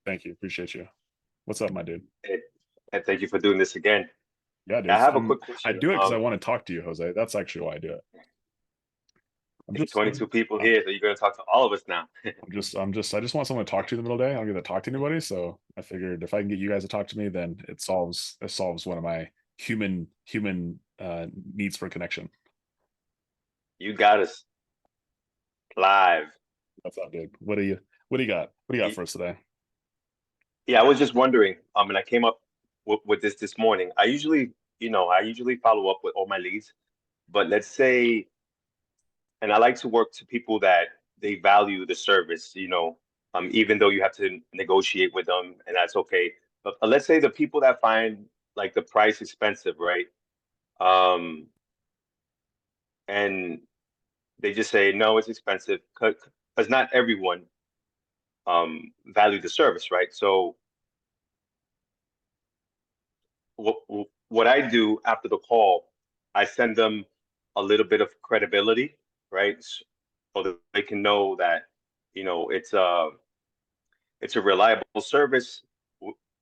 Thank you. Appreciate you. What's up, my dude? And, and thank you for doing this again. Yeah, I dude. have a quick I question. do it because I want to talk to you, Jose. That's actually why I do it. I'm It's just, 22 people I'm, here, so you're going to talk to all of us now. I just want someone to talk to in the middle of the day. I don't get to talk to anybody. So I figured if I can get you guys to talk to me, then it solves one of my human needs for connection. You got us live. What's up, dude? What do you got? What do you got Y- for us today? Yeah, I was just wondering, and I came up with this morning. I usually follow up with all my leads, but let's say, and I like to work to people that they value the service, even though you have to negotiate with them, and that's okay. But let's say the people that find like the price expensive, right? Um, and they just say no, it's expensive because not everyone value the service, right? So what what I do after the call, I send them a little bit of credibility, right? So that they can know that it's a reliable service,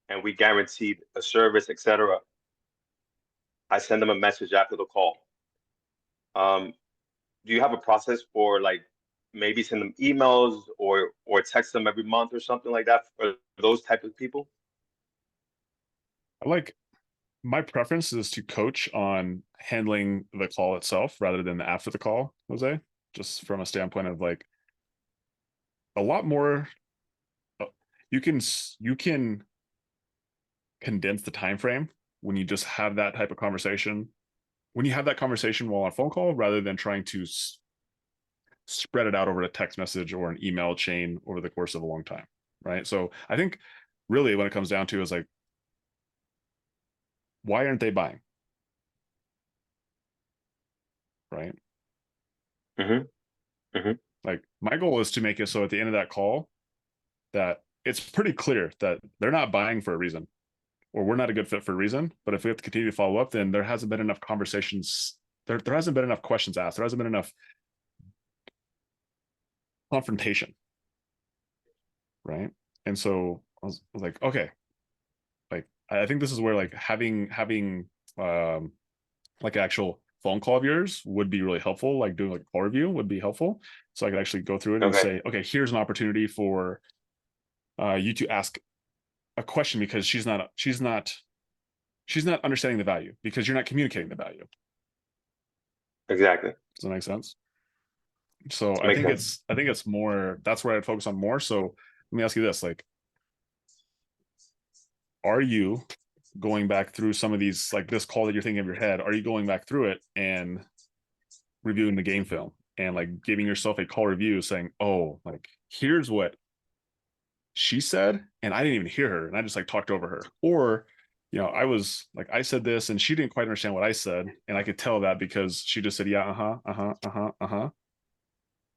and we guaranteed a service, etc. I send them a message after the call. Um, do you have a process for like maybe send them emails or text them every month or something like that for those type of people? I like My preference is to coach on handling the call itself rather than after the call, Jose. Just from a standpoint of like a lot more, uh, you can condense the time frame when you just have that type of conversation. When you have that conversation while on a phone call, rather than trying to spread it out over a text message or an email chain over the course of a long time, right? So I think really when it comes down to is like, why aren't they buying, right? Hmm. Hmm. Like my goal is to make it so at the end of that call that it's pretty clear that they're not buying for a reason or we're not a good fit for a reason. But if we have to continue to follow up, then there hasn't been enough conversations. There hasn't been enough questions asked. There hasn't been enough confrontation, right? And so I was like, okay, like I think this is where like having like an actual phone call of yours would be really helpful. Like doing like a call review would be helpful. So I could actually go through it and Okay, say, okay, here's an opportunity for you to ask a question because she's not understanding the value because you're not communicating the value. exactly. Does that make sense? So Makes sense. I think it's more that's where I'd focus on more. So let me ask you this: like, are you going back through some of these like this call that you're thinking of your head? Are you going back through it and reviewing the game film and like giving yourself a call review saying, oh, like here's what she said, and I didn't even hear her, and I just like talked over her, or I was like, I said this, and she didn't quite understand what I said, and I could tell that because she just said, yeah,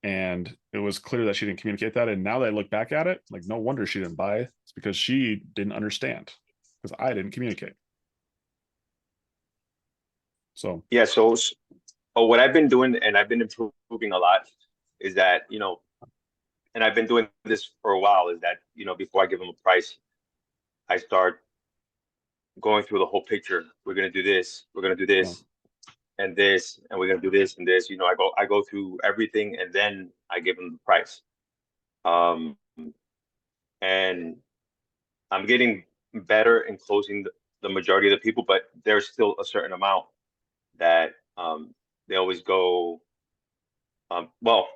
and it was clear that she didn't communicate that. And now that I look back at it, like, no wonder she didn't buy. It's because she didn't understand because I didn't communicate. So, Yeah. So what I've been doing, and I've been improving a lot, is that and I've been doing this for a while, is that before I give them a price, I start going through the whole picture. We're gonna do this. We're gonna do yeah, this, and we're gonna do this and this. I go through everything, and then I give them the price. Um, and I'm getting better in closing the majority of the people, but there's still a certain amount that they always go. Well,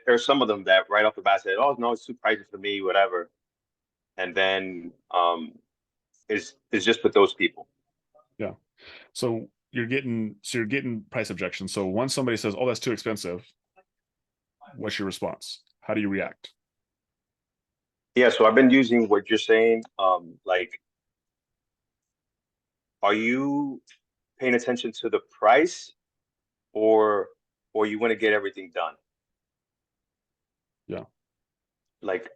there's some of them that right off the bat said, "Oh no, it's too pricey for me, whatever," and then is just with those people. yeah. So you're getting price objections. So once somebody says, "Oh, that's too expensive," what's your response? How do you react? Yeah, so I've been using what you're saying. Like, are you paying attention to the price, or you want to get everything done? Yeah, Like,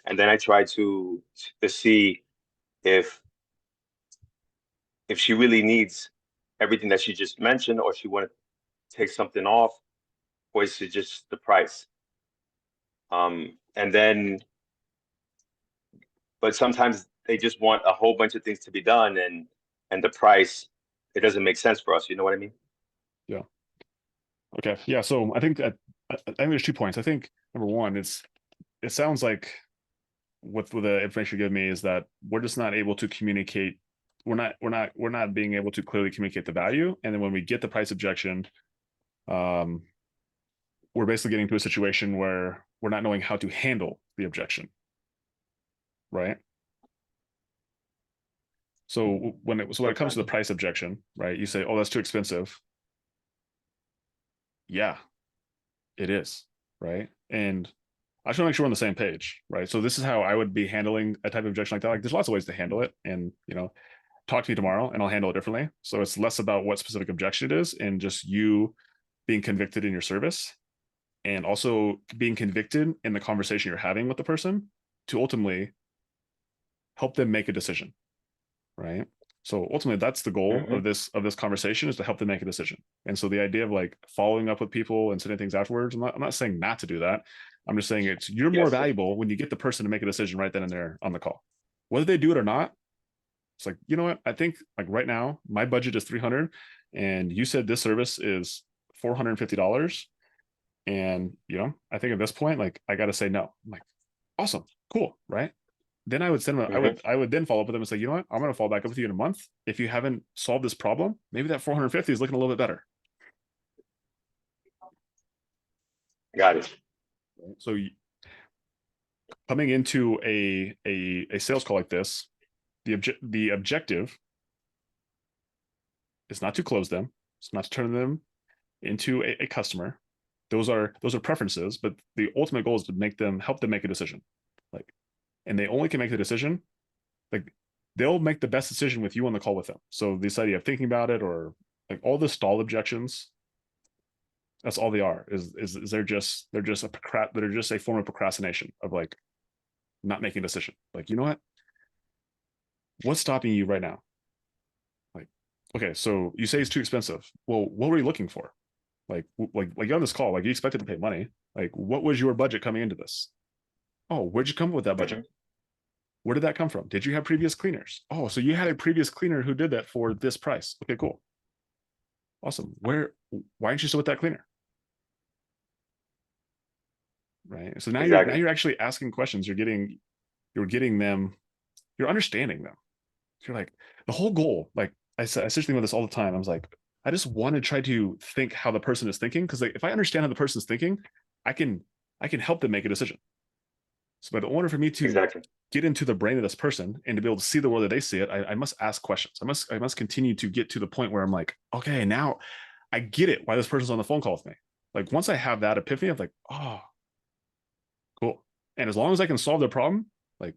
and then I try to see if she really needs everything that she just mentioned, or she want to take something off, or is it just the price? And then but sometimes they just want a whole bunch of things to be done, and the price, it doesn't make sense for us. You know what I mean? Yeah. Okay. Yeah. So I think that I think there's 2 points. I think number one, it sounds like with the information you give me is that we're just not able to communicate. We're not being able to clearly communicate the value. And then when we get the price objection, um, we're basically getting to a situation where we're not knowing how to handle the objection, right? So when it comes to the price objection, right? You say, "Oh, that's too expensive." Yeah, it is, right? And I just want to make sure we're on the same page, right? So this is how I would be handling a type of objection like that. Like, there's lots of ways to handle it, and talk to me tomorrow, and I'll handle it differently. So it's less about what specific objection it is, and just you being convicted in your service, and also being convicted in the conversation you're having with the person to ultimately help them make a decision, right? So ultimately, that's the goal Mm-hmm. of this conversation, is to help them make a decision. And so the idea of like following up with people and sending things afterwards, I'm not saying not to do that. I'm just saying you're more Yes, yes. valuable when you get the person to make a decision right then and there on the call. Whether they do it or not, it's like, you know what? I think like right now my budget is 300, and you said this service is $450, and I think at this point, like, I got to say no. I'm like, awesome, cool, right? Then I would send them. I Mm-hmm. would I would then follow up with them and say, you know what? I'm going to follow back up with you in a month. If you haven't solved this problem, maybe that 450 is looking a little bit better. Got it. So coming into a sales call like this, the objective is not to close them. It's not to turn them into a customer. Those are preferences, but the ultimate goal is to help them make a decision. Like, and they only can make the decision, like, they'll make the best decision with you on the call with them. So this idea of thinking about it, or like all the stall objections, that's all they are. Is they're just a form of procrastination of like not making a decision. Like, you know what? What's stopping you right now? Like, okay, so you say it's too expensive. Well, what were you looking for? Like you're on this call, like you expected to pay money. Like, what was your budget coming into this? Oh, where'd you come up with that budget? Mm-hmm. Where did that come from? Did you have previous cleaners? Oh, so you had a previous cleaner who did that for this price. Okay, cool. Awesome. Why aren't you still with that cleaner? Right. So now Exactly. you're actually asking questions. You're getting them, you're understanding them. You're like, the whole goal, like I said, I essentially with this all the time. I was like, I just want to try to think how the person is thinking. Cause like if I understand how the person's thinking, I can I can help them make a decision. So, but in order for me to Exactly. get into the brain of this person and to be able to see the world that they see it, I must ask questions. I must continue to get to the point where I'm like, okay, now I get it why this person's on the phone call with me. Like once I have that epiphany, I'm like, oh, cool. And as long as I can solve the problem, like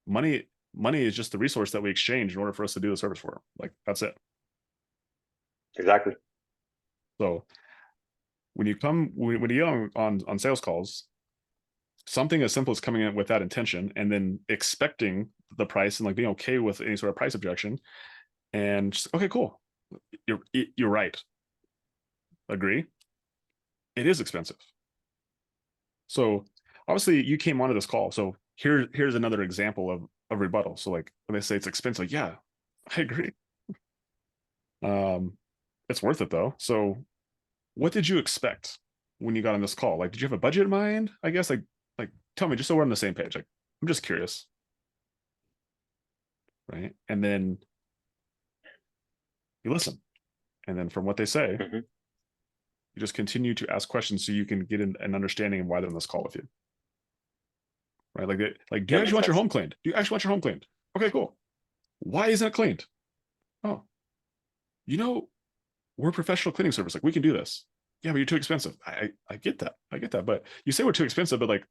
money is just the resource that we exchange in order for us to do the service for them. Like that's it. Exactly. So when you get on sales calls, something as simple as coming in with that intention and then expecting the price and like being okay with any sort of price objection, and just, okay, cool, you're right, agree, it is expensive. So obviously you came onto this call, so here's another example of rebuttal. So like when they say it's expensive, like, yeah, I agree. um it's worth it though. So what did you expect when you got on this call? Like, did you have a budget in mind? I guess like tell me, just so we're on the same page. Like, I'm just curious, right? And then you listen, and then from what they say, Mm-hmm. you just continue to ask questions so you can get an understanding of why they're on this call with you, right? Like, do you That actually makes want your sense. home cleaned? Do you actually want your home cleaned? Okay, cool. Why isn't it cleaned? Oh, you know, we're a professional cleaning service. Like, we can do this. Yeah, but you're too expensive. I get that. I get that. But you say we're too expensive, but like,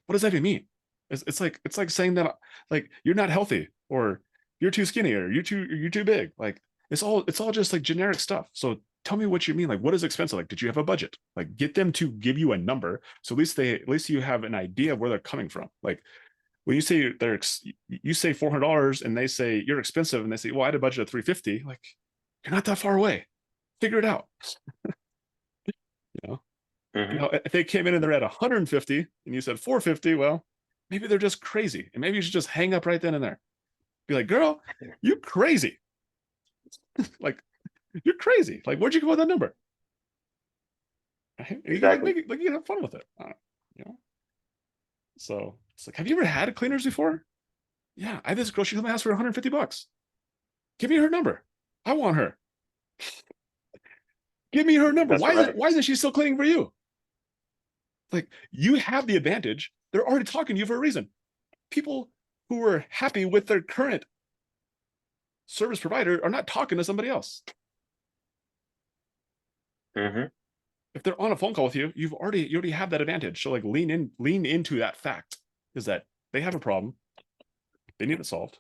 what does that even mean? It's like saying that like you're not healthy, or you're too skinny, or you're too big. Like it's all just like generic stuff. So tell me what you mean. Like, what is expensive? Like, did you have a budget? Like, get them to give you a number, so at least you have an idea of where they're coming from. Like when you say you say $400 and they say you're expensive, and they say, well, I had a budget of 350. Like, you're not that far away. Figure it out. You know. Mm-hmm. Now, if they came in and they're at 150 and you said 450, well, Maybe they're just crazy. And maybe you should just hang up right then and there. Be like, girl, you crazy. Like, you're crazy. Like, where'd you come up with that number? You can like Exactly. make it like you can have fun with it. You know? So it's like, have you ever had cleaners before? Yeah, I have this girl, she asked for $150. Give me her number. I want her. Give me her number. That's right. Why isn't she still cleaning for you? Like, you have the advantage. They're already talking to you for a reason. People who are happy with their current service provider are not talking to somebody else. Mm-hmm. If they're on a phone call with you, you already have that advantage. So like lean into that fact is that they have a problem, they need it solved.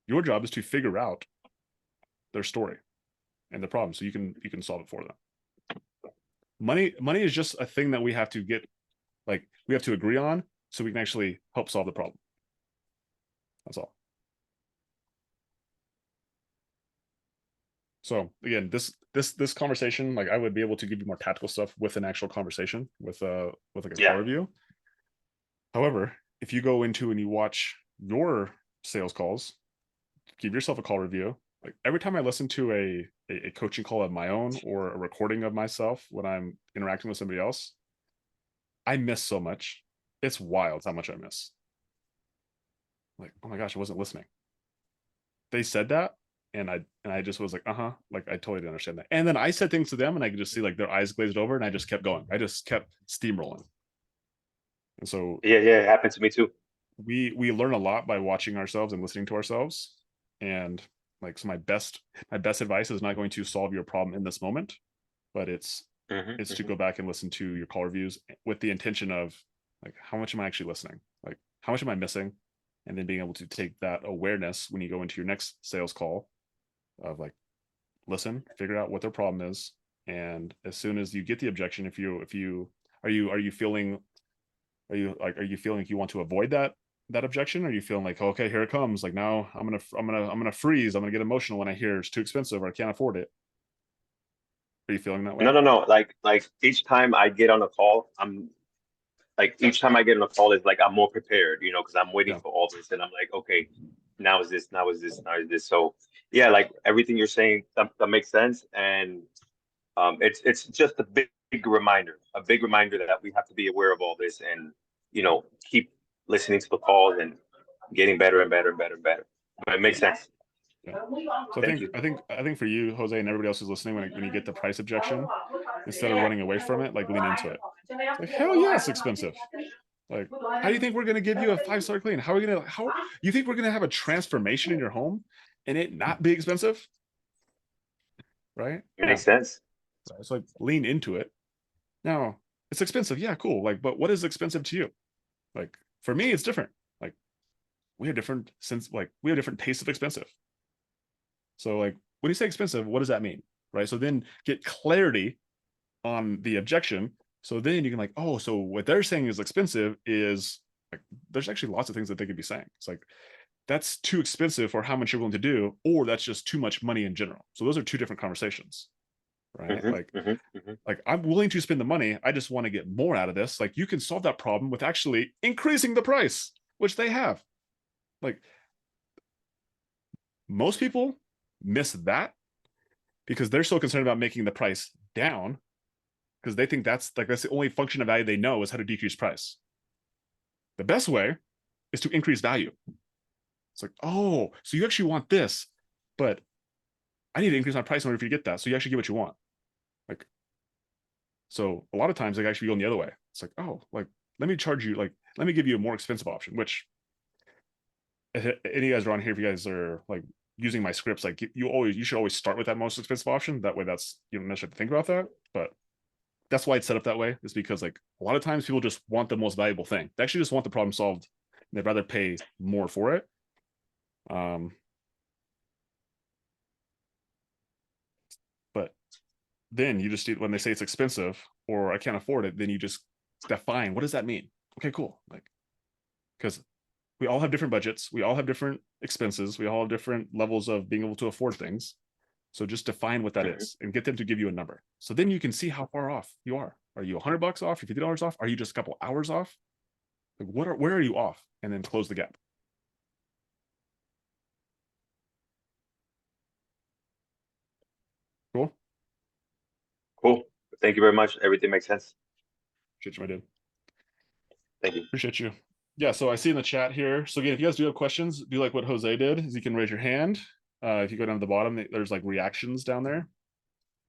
Your job is to figure out their story and the problem so you can solve it for them. Money is just a thing that we have to get, like we have to agree on so we can actually help solve the problem. That's all. So again, this conversation, like I would be able to give you more tactical stuff with an actual conversation with like a call review. However, if you go into and you watch your sales calls, give yourself a call review. Like every time I listen to a coaching call of my own or a recording of myself when I'm interacting with somebody else, I miss so much. It's wild how much I miss. Like, oh my gosh, I wasn't listening. They said that, and I just was like, like I totally didn't understand that. And then I said things to them, and I could just see like their eyes glazed over, and I just kept going. I just kept steamrolling. And so Yeah, it happened to me too. we learn a lot by watching ourselves and listening to ourselves. And like, so my best advice is not going to solve your problem in this moment, but it's to go back and listen to your call reviews with the intention of like, how much am I actually listening? Like, how much am I missing? And then being able to take that awareness when you go into your next sales call of like, listen, figure out what their problem is. And as soon as you get the objection, if you are you feeling, are you feeling like you want to avoid that objection? Or are you feeling like, okay, here it comes, like now I'm gonna freeze, I'm gonna get emotional when I hear it's too expensive or I can't afford it? Are you feeling that way? No. Like each time I get on a call, I'm like each time I get on a call is like I'm more prepared, because I'm waiting Yeah. for all this, and I'm like, okay, now is this, now is this, now is this. So yeah, like everything you're saying that makes sense, and it's just a big reminder that we have to be aware of all this, and keep listening to the calls and getting better and better and better and better. But it makes sense. Yeah. So Thank you. I think for you, Jose, and everybody else who's listening, when you get the price objection, instead of running away from it, like lean into it. It's like, hell yeah, it's expensive. Like, how do you think we're gonna give you a 5-star clean? How are we gonna how you think we're gonna have a transformation in your home and it not be expensive? Right? Yeah. Makes sense. Right. So like lean into it. Now, it's expensive. Yeah, cool. Like, but what is expensive to you? Like for me, it's different. Like we have different we have different tastes of expensive. So like when you say expensive, what does that mean? Right. So then get clarity on the objection. So then you can like, oh, so what they're saying is expensive is like there's actually lots of things that they could be saying. It's like that's too expensive for how much you're willing to do, or that's just too much money in general. So those are two different conversations, right? Like I'm willing to spend the money. I just want to get more out of this. Like you can solve that problem with actually increasing the price, which they have. Like most people miss that because they're so concerned about making the price down because they think that's the only function of value they know is how to decrease price. The best way is to increase value. It's like, oh, so you actually want this, but I need to increase my price in order for you to get that. So you actually get what you want. Like, so a lot of times they actually go in the other way. It's like, oh, like let me charge you, like let me give you a more expensive option. Which any of you guys are on here, if you guys are like using my scripts, like you should always start with that most expensive option. That way, that's you don't necessarily have to think about that, but that's why it's set up that way. Is because like a lot of times people just want the most valuable thing. They actually just want the problem solved. They'd rather pay more for it. But then you just need, when they say it's expensive or I can't afford it, then you just define what does that mean? Okay, cool. Like, because we all have different budgets, we all have different expenses, we all have different levels of being able to afford things. So just define what that is and get them to give you a number. So then you can see how far off you are. Are you $100 off? Are you $50 off? Are you just a couple hours off? Like, where are you off? And then close the gap. Cool. Cool. Thank you very much. Everything makes sense. Appreciate you, my dude. Thank you. Appreciate you. Yeah, so I see in the chat here. So again, if you guys do have questions, do like what Jose did, is you can raise your hand. If you go down to the bottom, there's like reactions down there.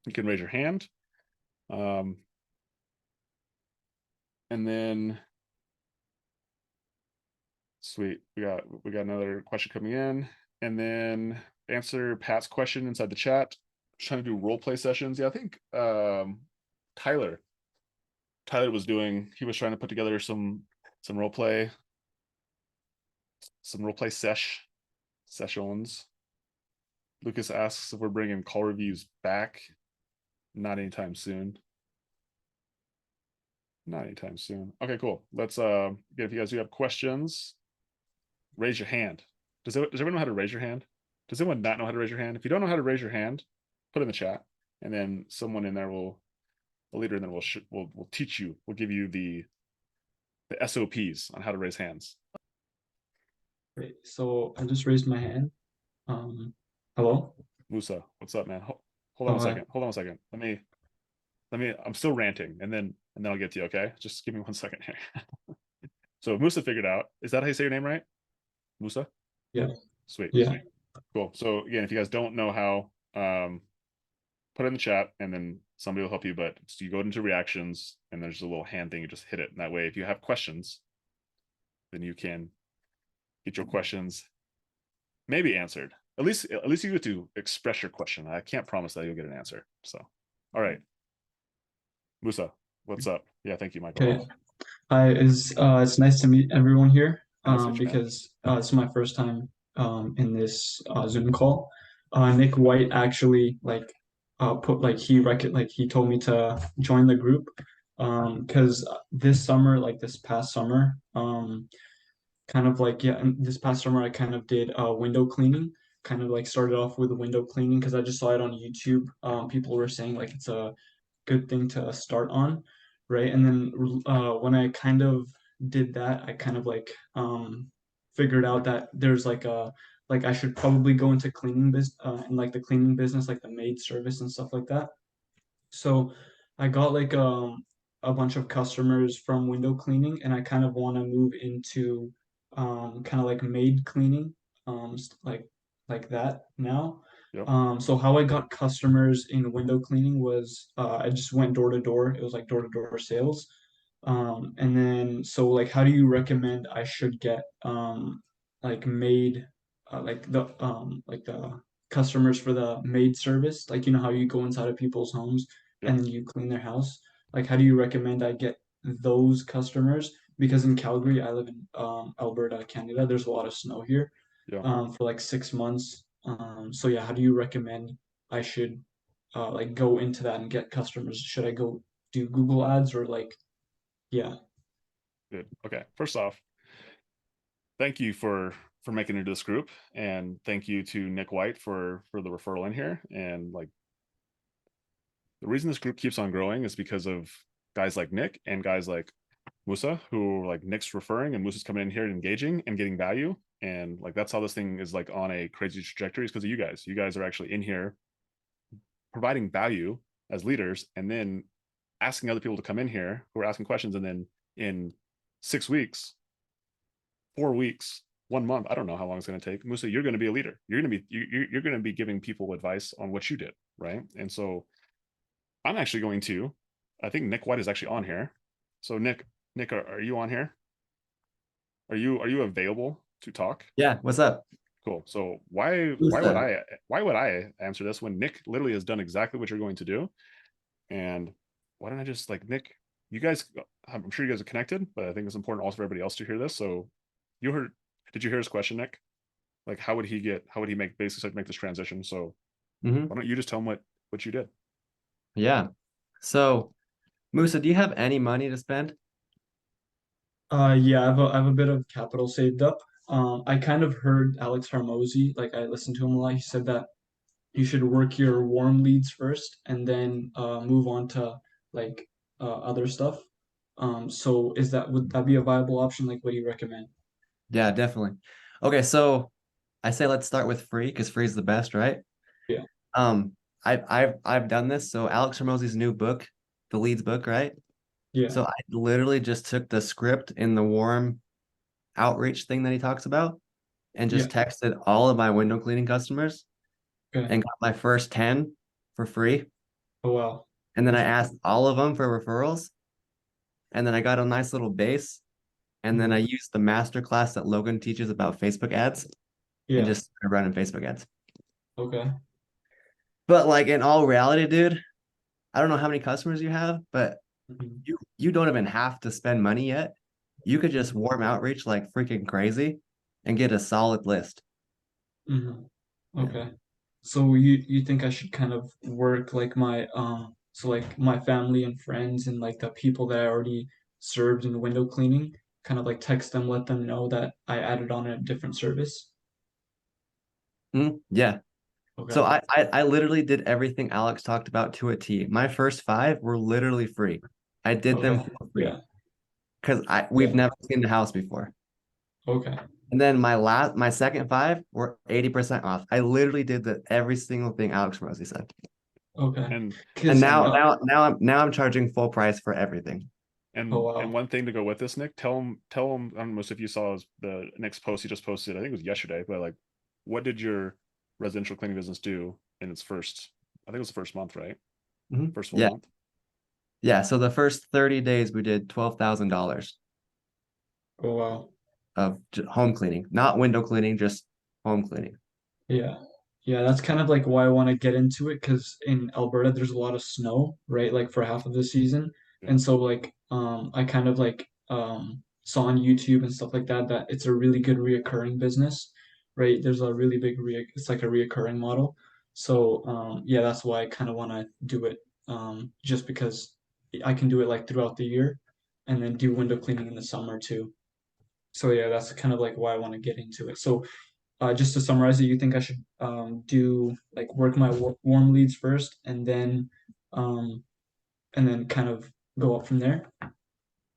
You can raise your hand. And then sweet. We got another question coming in. And then answer Pat's question inside the chat. Just trying to do role play sessions. Yeah, I think Tyler he was trying to put together some role play sessions. Lucas asks if we're bringing call reviews back. Not anytime soon. Not anytime soon. Okay, cool. Let's again, if you guys do have questions, raise your hand. Does everyone know how to raise your hand? Does anyone not know how to raise your hand? If you don't know how to raise your hand, put it in the chat, and then someone in there will, a leader, and then we'll teach you. We'll give you the SOPs on how to raise hands. Great. So I just raised my hand. Hello? Musa, what's up, man? Hold on a second. Hold on a second. I'm still ranting, and then I'll get to you, okay? Just give me 1 second here. So Musa figured out. Is that how you say your name, right? Musa? Yeah. Sweet. Yeah. Sweet. Cool. So again, if you guys don't know how, put it in the chat and then somebody will help you. But so you go into reactions and there's a little hand thing, you just hit it. And that way, if you have questions, then you can get your questions maybe answered. At least you get to express your question. I can't promise that you'll get an answer. So, all right. Musa, what's up? Yeah, thank you, Michael. Okay. Hi, it's nice to meet everyone here. Nice to meet you, man. Because it's my first time in this Zoom call. Nick White actually he told me to join the group because this past summer and this past summer I kind of did window cleaning. Kind of like started off with window cleaning because I just saw it on YouTube. People were saying like it's a good thing to start on, right? And then when I kind of did that, I kind of figured out that there's like I should probably go into cleaning business in like the cleaning business, like the maid service and stuff like that. So I got a bunch of customers from window cleaning, and I kind of want to move into kind of like maid cleaning, like that now. Yep. So how I got customers in window cleaning was I just went door to door. It was like door to door sales. And then so like how do you recommend I should get like maid like the customers for the maid service? Like you know how you go inside of people's homes Yep. and then you clean their house. Like how do you recommend I get those customers? Because in Calgary, I live in Alberta, Canada. There's a lot of snow here Yeah. for like 6 months. So yeah, how do you recommend I should like go into that and get customers? Should I go do Google ads or like, yeah. Good. Okay. First off, thank you for making it to this group, and thank you to Nick White for the referral in here. And like the reason this group keeps on growing is because of guys like Nick and guys like Musa, who like Nick's referring and Musa's coming in here and engaging and getting value. And like that's how this thing is like on a crazy trajectory, is because of you guys. You guys are actually in here providing value as leaders and then asking other people to come in here who are asking questions. And then in 6 weeks, 4 weeks, 1 month, I don't know how long it's going to take, Musa, you're going to be a leader. You're going to be giving people advice on what you did, right? And so I'm actually going to, I think Nick White is actually on here. So Nick, are you on here? Are you available to talk? Yeah, what's up? Cool. So why would I answer this when Nick literally has done exactly what you're going to do? And why don't I just like Nick, you guys, I'm sure you guys are connected, but I think it's important also for everybody else to hear this. So did you hear his question, Nick? Like how would he make this transition? So why don't you just tell him what you did? Yeah. So, Musa, do you have any money to spend? Yeah, I have a bit of capital saved up. I kind of heard Alex Harmozy, like I listened to him a lot. He said that you should work your warm leads first and then move on to like other stuff. So would that be a viable option? Like, what do you recommend? Yeah, definitely. Okay, so I say let's start with free because free is the best, right? Yeah. Um, I've done this. So Alex Hormozy's new book, the Leads book, right? Yeah. So I literally just took the script in the warm outreach thing that he talks about and Yeah. just texted all of my window cleaning customers Okay. and got my first 10 for free. Oh wow. And then I asked all of them for referrals. And then I got a nice little base. And then I used the masterclass that Logan teaches about Facebook ads and Yeah. just started running Facebook ads. Okay. But like in all reality, dude, I don't know how many customers you have, but Mhm. you don't even have to spend money yet. You could just warm outreach like freaking crazy and get a solid list. Mhm. Yeah. Okay. So you think I should kind of work like my so like my family and friends and like the people that I already served in window cleaning, kind of like text them, let them know that I added on a different service. Yeah. Okay. So I literally did everything Alex talked about to a T. My first 5 were literally free. I did them Okay. for free Yeah. because we've Yeah. never seen the house before. Okay. And then my second 5 were 80% off. I literally did every single thing Alex Rosie said. Okay. And And Because now I'm charging full price for everything. oh and wow. one thing to go with this, Nick, tell him. I don't know if you saw the next post he just posted. I think it was yesterday, but like, what did your residential cleaning business do in its first? I think it was the first month, right? First full Yeah. month. Yeah. So the first 30 days we did $12,000 Oh wow. of home cleaning, not window cleaning, just home cleaning. Yeah. Yeah, that's kind of like why I want to get into it because in Alberta there's a lot of snow, right? Like for half of the season. Yeah. And so like I kind of like saw on YouTube and stuff like that that it's a really good reoccurring business, right? There's a really big it's like a reoccurring model. So yeah, that's why I kind of want to do it just because I can do it like throughout the year and then do window cleaning in the summer too. So yeah, that's kind of like why I want to get into it. So just to summarize it, you think I should do like work my warm leads first um, and then kind of go up from there?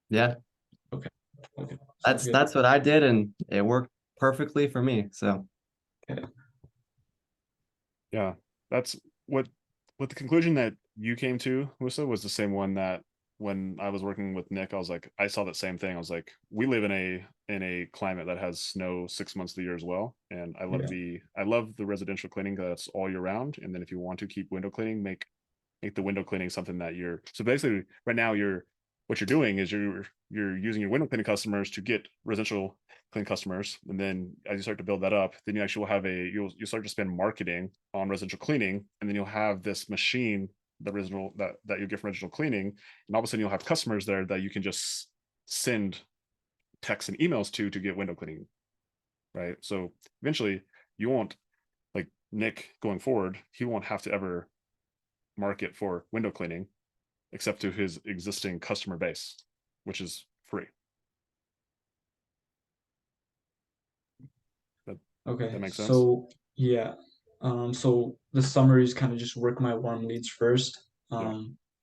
Yeah. Okay. Okay. Sounds That's good. that's what I did and it worked perfectly for me. So Okay. Yeah, that's what the conclusion that you came to, Musa, was the same one that when I was working with Nick, I was like, I saw that same thing. I was like, we live in a climate that has snow 6 months of the year as well, and Yeah. I love the residential cleaning that's all year round. And then if you want to keep window cleaning, make the window cleaning something that you're so basically right now what you're doing is you're using your window cleaning customers to get residential clean customers, and then as you start to build that up, then you actually will have you'll start to spend marketing on residential cleaning, and then you'll have this machine that you get from residential cleaning, and all of a sudden you'll have customers there that you can just send texts and emails to get window cleaning, right? So eventually you won't, like Nick going forward, he won't have to ever market for window cleaning except to his existing customer base, which is free. That Okay. that makes sense. So yeah. So the summary is kind of just work my warm leads first. Yeah,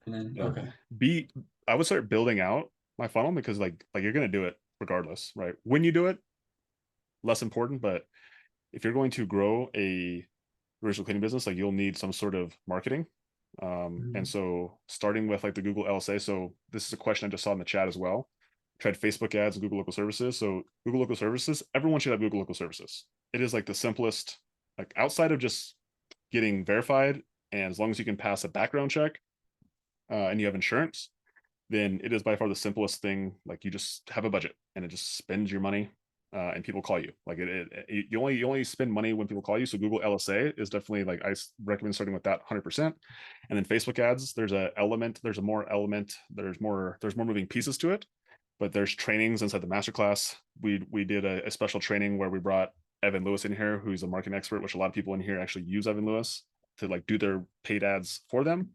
And then yeah. okay. Be I would start building out my funnel because like you're gonna do it regardless, right? When you do it, less important, but if you're going to grow a virtual cleaning business, like you'll need some sort of marketing. And Mhm. so starting with like the Google LSA. So this is a question I just saw in the chat as well. Tried Facebook ads and Google local services. So Google local services, everyone should have Google local services. It is like the simplest, like outside of just getting verified, and as long as you can pass a background check and you have insurance, then it is by far the simplest thing. Like you just have a budget and it just spends your money, and people call you. Like you only spend money when people call you. So Google LSA is definitely like recommend starting with that 100%. And then Facebook ads, there's more moving pieces to it, but there's trainings inside the masterclass. We did a special training where we brought Evan Lewis in here, who's a marketing expert, which a lot of people in here actually use Evan Lewis to like do their paid ads for them.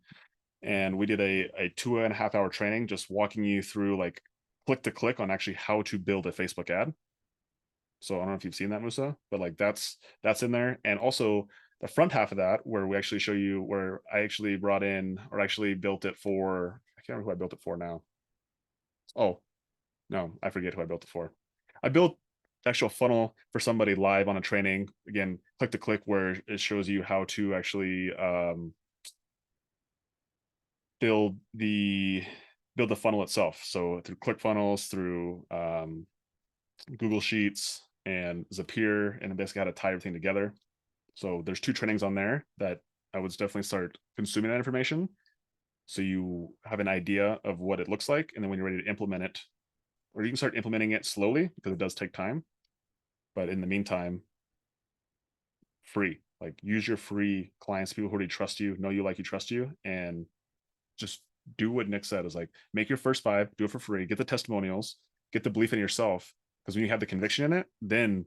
And we did a 2.5 hour training just walking you through like click to click on actually how to build a Facebook ad. So I don't know if you've seen that, Musa, but like that's in there. And also the front half of that, where we actually show you where I actually brought in or actually built it for, I can't remember who I built it for now. Oh, no, I forget who I built it for. I built the actual funnel for somebody live on a training. Again, click to click where it shows you how to actually build the funnel itself. So through ClickFunnels, through Google Sheets and Zapier, and basically how to tie everything together. So there's 2 trainings on there that I would definitely start consuming that information, so you have an idea of what it looks like, and then when you're ready to implement it, or you can start implementing it slowly because it does take time. But in the meantime, free. Like, use your free clients, people who already trust you, know you, like you, trust you, and just do what Nick said, is like, make your first 5, do it for free, get the testimonials, get the belief in yourself. Because when you have the conviction in it, then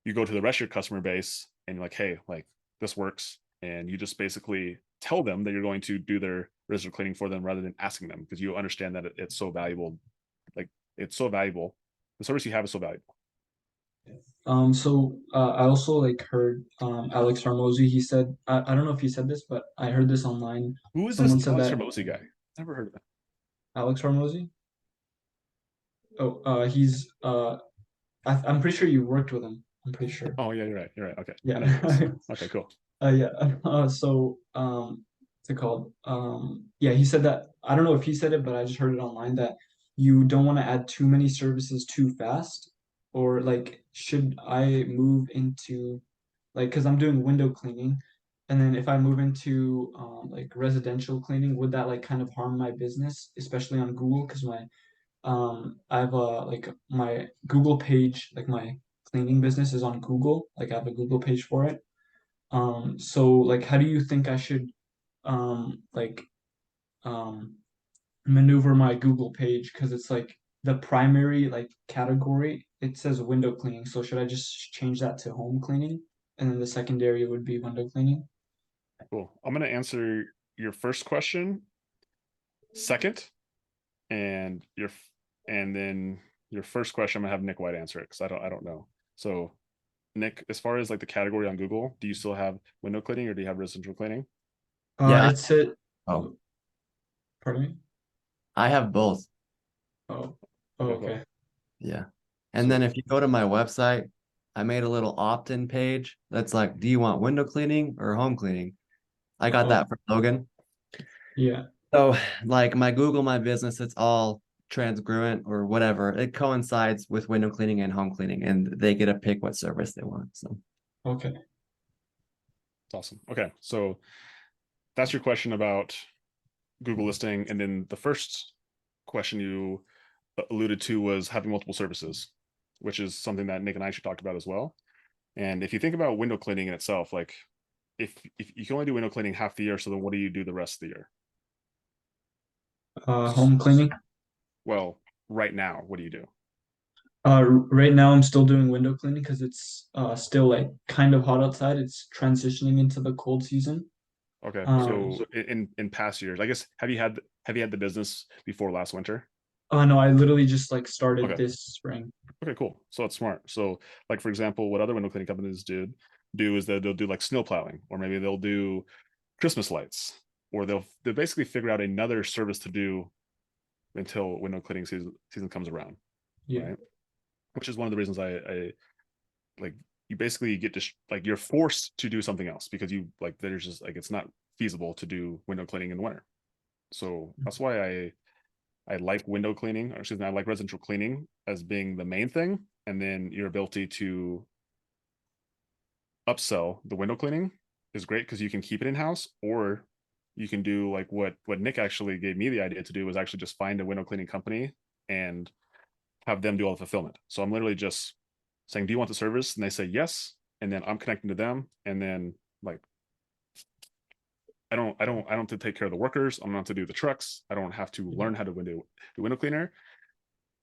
you go to the rest of your customer base and you're like, hey, like, this works. And you just basically tell them that you're going to do their residential cleaning for them rather than asking them, because you understand that it's so valuable. Like, it's so valuable. The service you have is so valuable. So I also like heard Alex Hormozy. He said, I don't know if he said this, but I heard this online. Who is Someone this said Alex that Hermosi guy? Never heard of him. Alex Hormozy. Oh, he's I'm pretty sure you worked with him. I'm pretty sure. Oh yeah, you're right. You're right. Okay. I know who it Yeah. is. Okay, cool. Yeah. So what's it called? Yeah, he said that. I don't know if he said it, but I just heard it online that you don't want to add too many services too fast, or like, should I move into, like, because I'm doing window cleaning, and then if I move into like residential cleaning, would that like kind of harm my business, especially on Google? Because my I have like my Google page, like my cleaning business is on Google. Like, I have a Google page for it. So like, how do you think I should like um maneuver my Google page? Because it's like the primary like category, it says window cleaning. So should I just change that to home cleaning? And then the secondary would be window cleaning. Cool. I'm gonna answer your first question second, and then your first question, I'm gonna have Nick White answer it because I don't know. So Nick, as far as like the category on Google, do you still have window cleaning or do you have residential cleaning? Yeah. It said, Oh, pardon me. I have both. Oh, Okay, cool. okay. Yeah. And then So if you go to my website, I made a little opt-in page that's like, do you want window cleaning or home cleaning? I got Oh, that from Logan. yeah. So like my Google My Business, it's all transgruent or whatever. It coincides with window cleaning and home cleaning, and they get to pick what service they want. So Okay. it's awesome. Okay, so that's your question about Google listing, and then the first question you alluded to was having multiple services, which is something that Nick and I should talk about as well. And if you think about window cleaning in itself, like, if you can only do window cleaning half the year, so then what do you do the rest of the year? Home cleaning. Well, right now, what do you do? Right now I'm still doing window cleaning because it's still like kind of hot outside. It's transitioning into the cold season. Okay, Um, so in past years, I guess, have you had the business before last winter? oh no, I literally just like started Okay, this spring. okay, cool. So it's smart. So, like, for example, what other window cleaning companies do is that they'll do like snow plowing, or maybe they'll do Christmas lights, or they'll basically figure out another service to do until window cleaning season comes around, Yeah. right? Which is one of the reasons I like, you basically get to like, you're forced to do something else because you, like, there's just like, it's not feasible to do window cleaning in the winter. So that's why I like window cleaning, or excuse me, I like residential cleaning as being the main thing, and then your ability to upsell the window cleaning is great because you can keep it in house, or you can do like what Nick actually gave me the idea to do, was actually just find a window cleaning company and have them do all the fulfillment. So I'm literally just saying, do you want the service? And they say yes, and then I'm connecting to them, and then, like, I don't have to take care of the workers. I'm not have to do the trucks. I don't have to learn how to do window cleaner.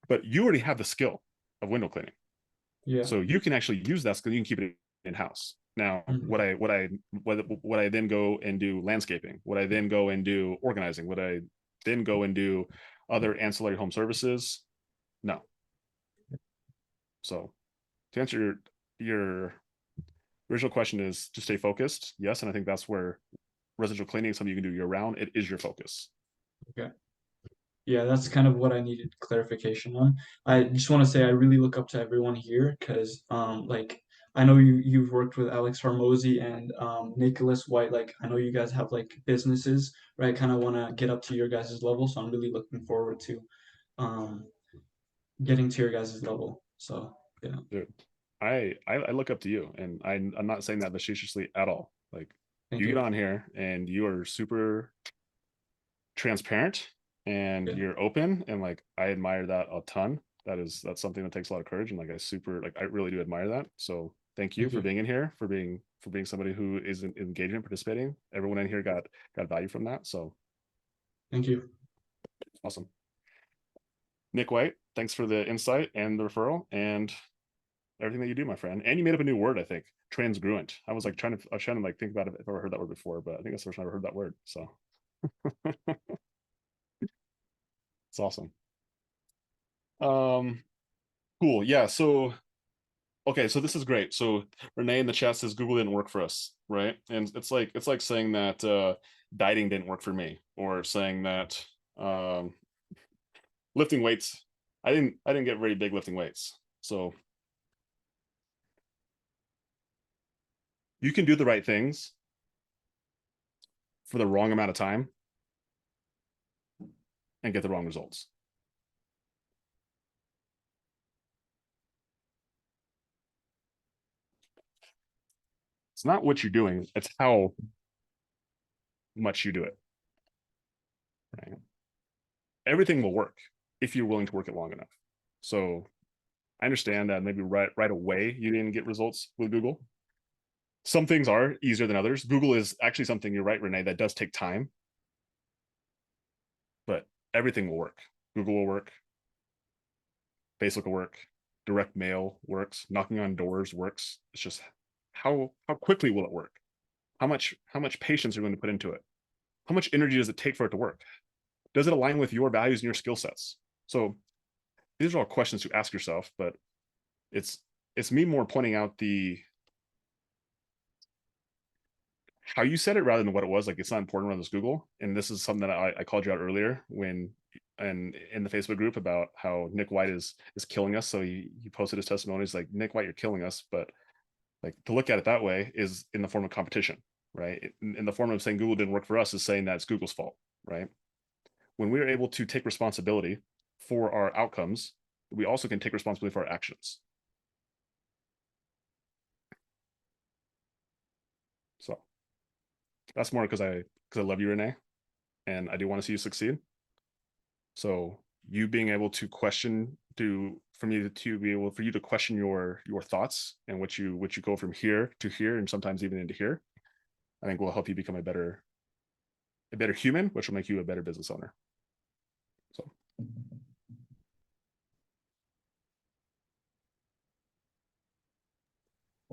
But you already have the skill of window cleaning, Yeah. so you can actually use that skill. You can keep it in house. Now, Mhm. would I then go and do landscaping? Would I then go and do organizing? Would I then go and do other ancillary home services? No. So to answer your original question, is to stay focused. Yes, and I think that's where residential cleaning is something you can do year round. It is your focus. Okay. Yeah, that's kind of what I needed clarification on. I just want to say I really look up to everyone here because like I know you've worked with Alex Hormozy and Nicholas White. Like I know you guys have like businesses, right? Kind of want to get up to your guys' level. So I'm really looking forward to um getting to your guys' level. So yeah. Dude, I look up to you, and I'm not saying that facetiously at all. Like, Thank you get you. on here and you are super transparent and Yeah. you're open, and like I admire that a ton. That's something that takes a lot of courage, and like I really do admire that. So thank you Thank for you. being in here, for being somebody who is engaging and participating. Everyone in here got value from that. So Thank you. awesome. Nick White, thanks for the insight and the referral and everything that you do, my friend. And you made up a new word, I think, transgruent. I was trying to like think about it if I ever heard that word before, but I think that's the first time I ever heard that word. So it's awesome. Cool. Yeah. So okay, so this is great. So Renee in the chat says Google didn't work for us, right? And it's like saying that dieting didn't work for me, or saying that lifting weights. I didn't get very big lifting weights. So you can do the right things for the wrong amount of time and get the wrong results. It's not what you're doing, it's how much you do it. Right? Everything will work if you're willing to work it long enough. So I understand that maybe right away you didn't get results with Google. Some things are easier than others. Google is actually something, you're right, Renee, that does take time, but everything will work. Google will work, Facebook will work, direct mail works, knocking on doors works. It's just how quickly will it work? How much patience are you going to put into it? How much energy does it take for it to work? Does it align with your values and your skill sets? So these are all questions to ask yourself, but it's me more pointing out the how you said it rather than what it was. Like, it's not important whether it's Google. And this is something that I called you out earlier when and in the Facebook group about how Nick White is killing us. So he posted his testimony. He's like, Nick White, you're killing us. But like, to look at it that way is in the form of competition, right? In the form of saying Google didn't work for us is saying that it's Google's fault, right? When we are able to take responsibility for our outcomes, we also can take responsibility for our actions. So that's more because I love you, Renee, and I do want to see you succeed. So you being able to question, for you to question your thoughts and what you go from here to here, and sometimes even into here, I think will help you become a better human, which will make you a better business owner. So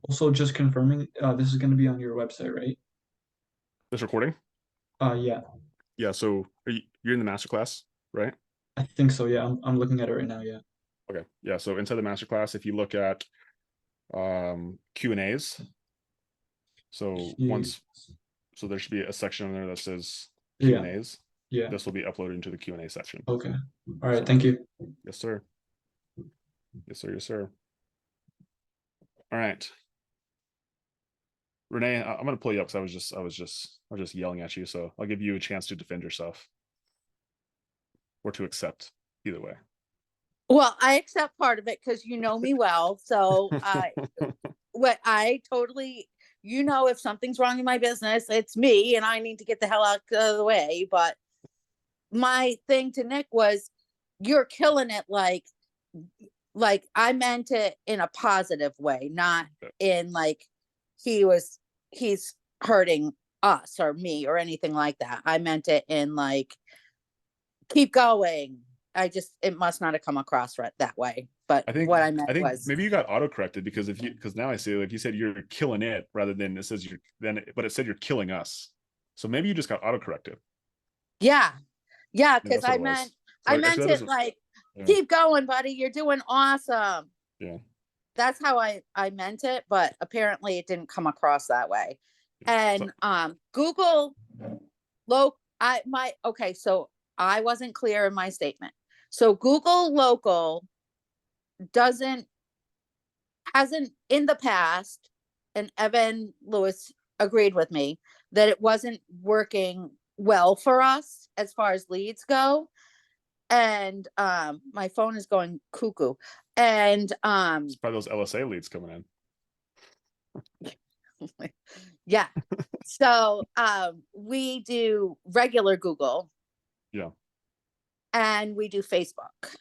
Also, just confirming, this is going to be on your website, right? this recording, Yeah, yeah. So you're in the masterclass, right? I think so. Yeah, I'm looking at it right now. Yeah. Okay, yeah. So inside the masterclass, if you look at Q&As, so so there should be a section on there that says Yeah. Q&As. Yeah. This will be uploaded into the Q&A section. Okay. All right. So, Thank you. yes, sir. Yes, sir. Yes, sir. All right. Renee, I'm going to pull you up because I was just yelling at you. So I'll give you a chance to defend yourself or to accept, either way. Well, I accept part of it because you know me well. So I totally, if something's wrong in my business, it's me and I need to get the hell out of the way. But my thing to Nick was, you're killing it. Like I meant it in a positive way, not in like he's hurting us or me or anything like that. I meant it in like, keep going. It must not have come across that way. But what I meant was, maybe you got auto-corrected because now I see, like you said, you're killing it rather than it says but it said you're killing us. So maybe you just got auto-corrected. yeah, That's because what I it was. meant So I meant it like, keep going, buddy. You're doing awesome. Yeah. That's how I meant it, but apparently it didn't come across that way. And Google, okay, so I wasn't clear in my statement. So Google local hasn't in the past, and Evan Lewis agreed with me that it wasn't working well for us as far as leads go. And my phone is going cuckoo. And It's probably those LSA leads coming in. yeah. So we do regular Google. Yeah. And we do Facebook,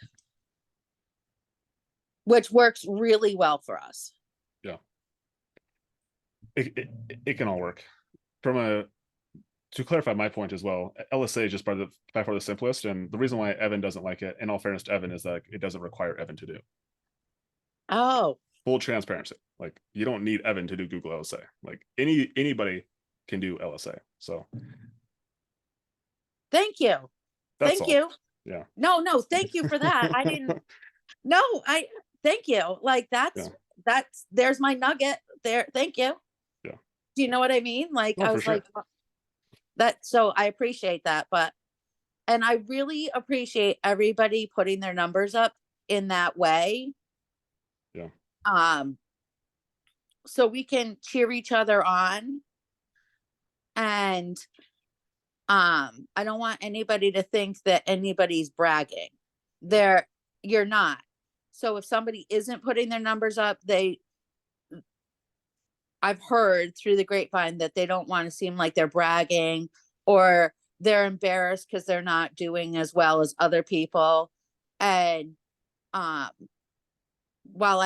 which works really well for us. Yeah. It can all work. To clarify my point as well, LSA is just by far the simplest, and the reason why Evan doesn't like it, in all fairness to Evan, is that it doesn't require Evan to do. Oh, Full transparency. Like, you don't need Evan to do Google LSA. Like, anybody can do LSA. So thank you. that's Thank all. you. Yeah. No, thank you for that. I didn't. No, thank you. Like that's there's my nugget there. Thank you. Yeah. Do you know what I mean? Like No, I for was sure. like that. So I appreciate that, and I really appreciate everybody putting their numbers up in that way. Yeah. So we can cheer each other on. And I don't want anybody to think that anybody's bragging. You're not. So if somebody isn't putting their numbers up, I've heard through the grapevine that they don't want to seem like they're bragging, or they're embarrassed because they're not doing as well as other people. And while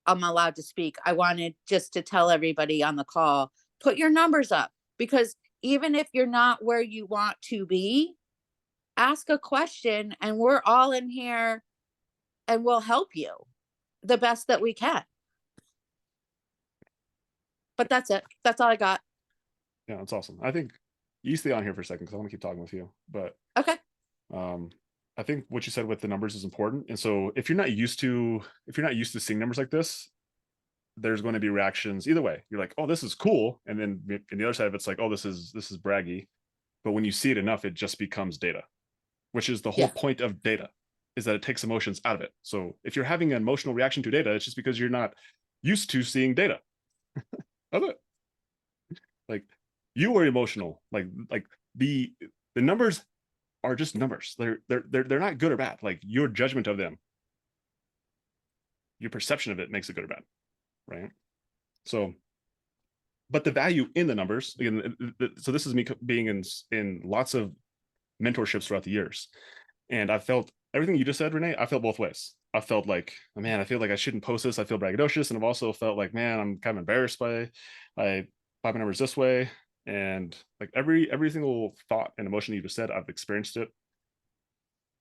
I'm allowed to speak, I wanted just to tell everybody on the call, put your numbers up, because even if you're not where you want to be, ask a question and we're all in here and we'll help you the best that we can. But that's it. That's all I got. Yeah, that's awesome. I think you stay on here for a second because I want to keep talking with you. But Okay. I think what you said with the numbers is important. And so if you're not used to seeing numbers like this, there's going to be reactions either way. You're like, oh, this is cool. And then in the other side of it's like, oh, this is braggy. But when you see it enough, it just becomes data, which is the whole point of data, is that it takes emotions out of it. So if you're having an emotional reaction to data, it's just because you're not used to seeing data. That's it. Like, you are emotional. Like the numbers are just numbers. They're not good or bad. Like, your judgment of them, your perception of it makes it good or bad, right? So, but the value in the numbers, again, so this is me being in lots of mentorships throughout the years, and I felt everything you just said, Renee. I felt both ways. I felt like, oh, man, I feel like I shouldn't post this. I feel braggadocious, and I've also felt like, man, I'm kind of embarrassed by my numbers this way. And like every single thought and emotion you just said, I've experienced it.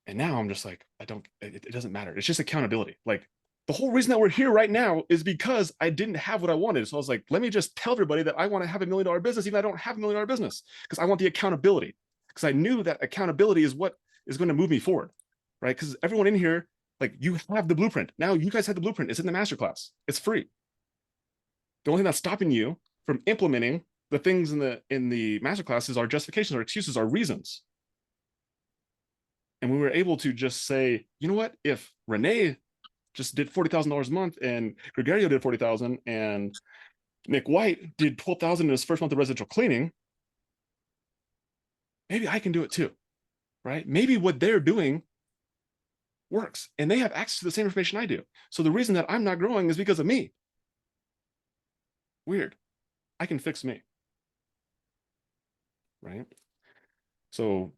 And now I'm just like, it doesn't matter. It's just accountability. Like, the whole reason that we're here right now is because I didn't have what I wanted. So I was like, let me just tell everybody that I want to have $1 million business, even though I don't have $1 million business, because I want the accountability. Because I knew that accountability is what is going to move me forward, right? Because everyone in here, like, you have the blueprint. Now you guys have the blueprint. It's in the masterclass. It's free. The only thing that's stopping you from implementing the things in the masterclass is our justifications, our excuses, our reasons. And we were able to just say, you know what? If Renee just did $40,000 a month, and Gregorio did 40,000, and Nick White did 12,000 in his first month of residential cleaning, maybe I can do it too, right? Maybe what they're doing works, and they have access to the same information I do. So the reason that I'm not growing is because of me. Weird. I can fix me, right? So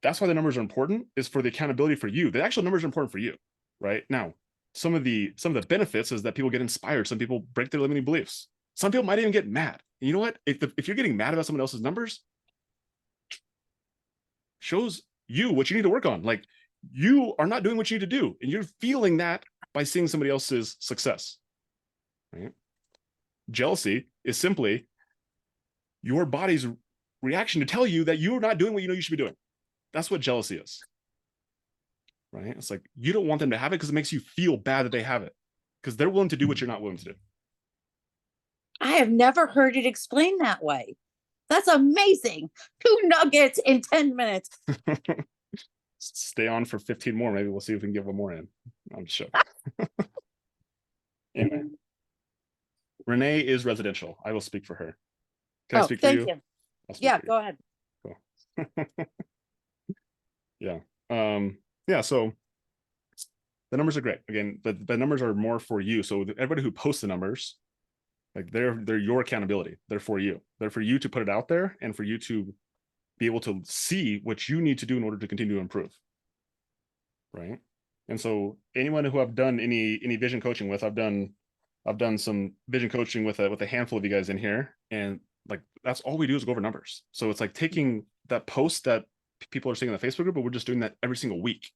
that's why the numbers are important, is for the accountability for you. The actual numbers are important for you, right? Now, some of the benefits is that people get inspired. Some people break their limiting beliefs. Some people might even get mad. And you know what? If you're getting mad about someone else's numbers, shows you what you need to work on. Like, you are not doing what you need to do, and you're feeling that by seeing somebody else's success, right? Jealousy is simply your body's reaction to tell you that you're not doing what you know you should be doing. That's what jealousy is, right? It's like, you don't want them to have it because it makes you feel bad that they have it, because they're willing to do what you're not willing to do. I have never heard it explained that way. That's amazing. 2 nuggets in 10 minutes. Stay on for 15 more. Maybe we'll see if we can get one more in. I'm just joking. Anyway, Renee is residential. I will speak for her. Can I speak for thank you? you. I'll speak Yeah, for you. go ahead. Cool. Yeah. Yeah. So the numbers are great. Again, the numbers are more for you. So everybody who posts the numbers, like they're your accountability. They're for you. They're for you to put it out there and for you to be able to see what you need to do in order to continue to improve. Right. And so anyone who I've done any vision coaching with, I've done some vision coaching with a handful of you guys in here, and like that's all we do is go over numbers. So it's like taking that post that people are seeing in the Facebook group, but we're just doing that every single week.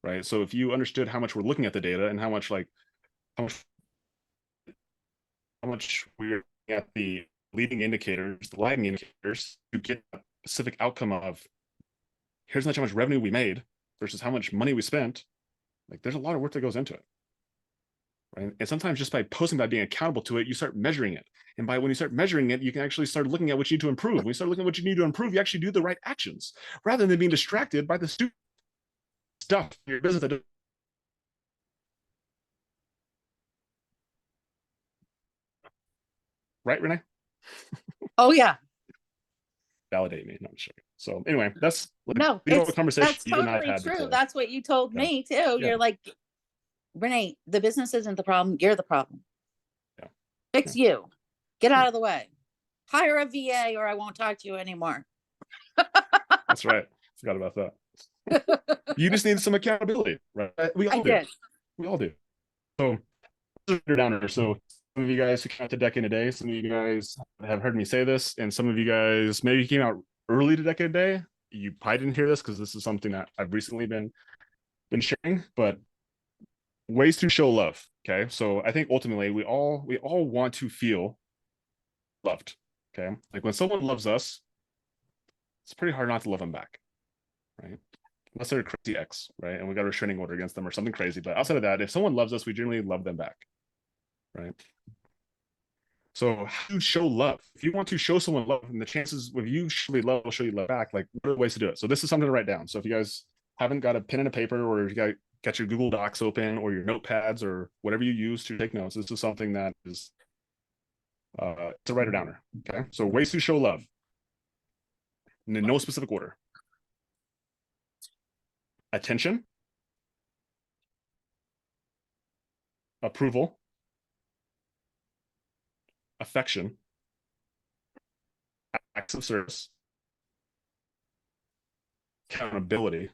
Right. So if you understood how much we're looking at the data and how much we're at the leading indicators, the lagging indicators, to get a specific outcome of here's how much revenue we made versus how much money we spent, like there's a lot of work that goes into it. Right. And sometimes just by posting, by being accountable to it, you start measuring it. And when you start measuring it, you can actually start looking at what you need to improve. When you start looking at what you need to improve, you actually do the right actions rather than being distracted by the stupid stuff in your business that right, Renee? Oh yeah. Validate me. No, I'm sure. So anyway, that's No, a conversation that's you and I've totally had true. before. That's what you told me too. Yeah. You're like, Renee, the business isn't the problem. You're the problem. Yeah. Fix you. Get out of the way. Hire a VA or I won't talk to you anymore. That's right. Forgot about that. You just need some accountability, right? We all do. did. We all do. So downer. So some of you guys who came out to Decade a Day, some of you guys have heard me say this, and some of you guys maybe came out early to Decade a Day. You probably didn't hear this because this is something that I've recently been sharing, but ways to show love. Okay. So I think ultimately we all want to feel loved. Okay. Like when someone loves us, it's pretty hard not to love them back. Right. Unless they're a crazy ex, right? And we got a restraining order against them or something crazy. But outside of that, if someone loves us, we generally love them back. Right. So how do you show love? If you want to show someone love, and the chances of you showing love will show you love back, like what are the ways to do it? So this is something to write down. So if you guys haven't got a pen and a paper, or you got your Google Docs open or your notepads or whatever you use to take notes, this is something that is to write it down. Okay. So ways to show love. In no specific order. Attention. Approval. Affection. Acts of service. Accountability.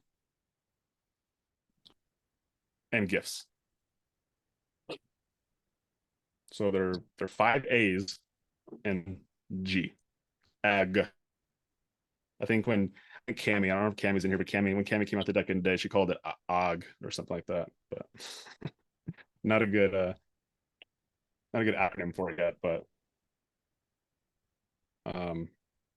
And gifts. So they're 5 A's and G. Ag. I think when Cammy, I don't know if Cammy's in here, but when Cammy came out the Decade Day, she called it AG or something like that. But not a good acronym for it yet. But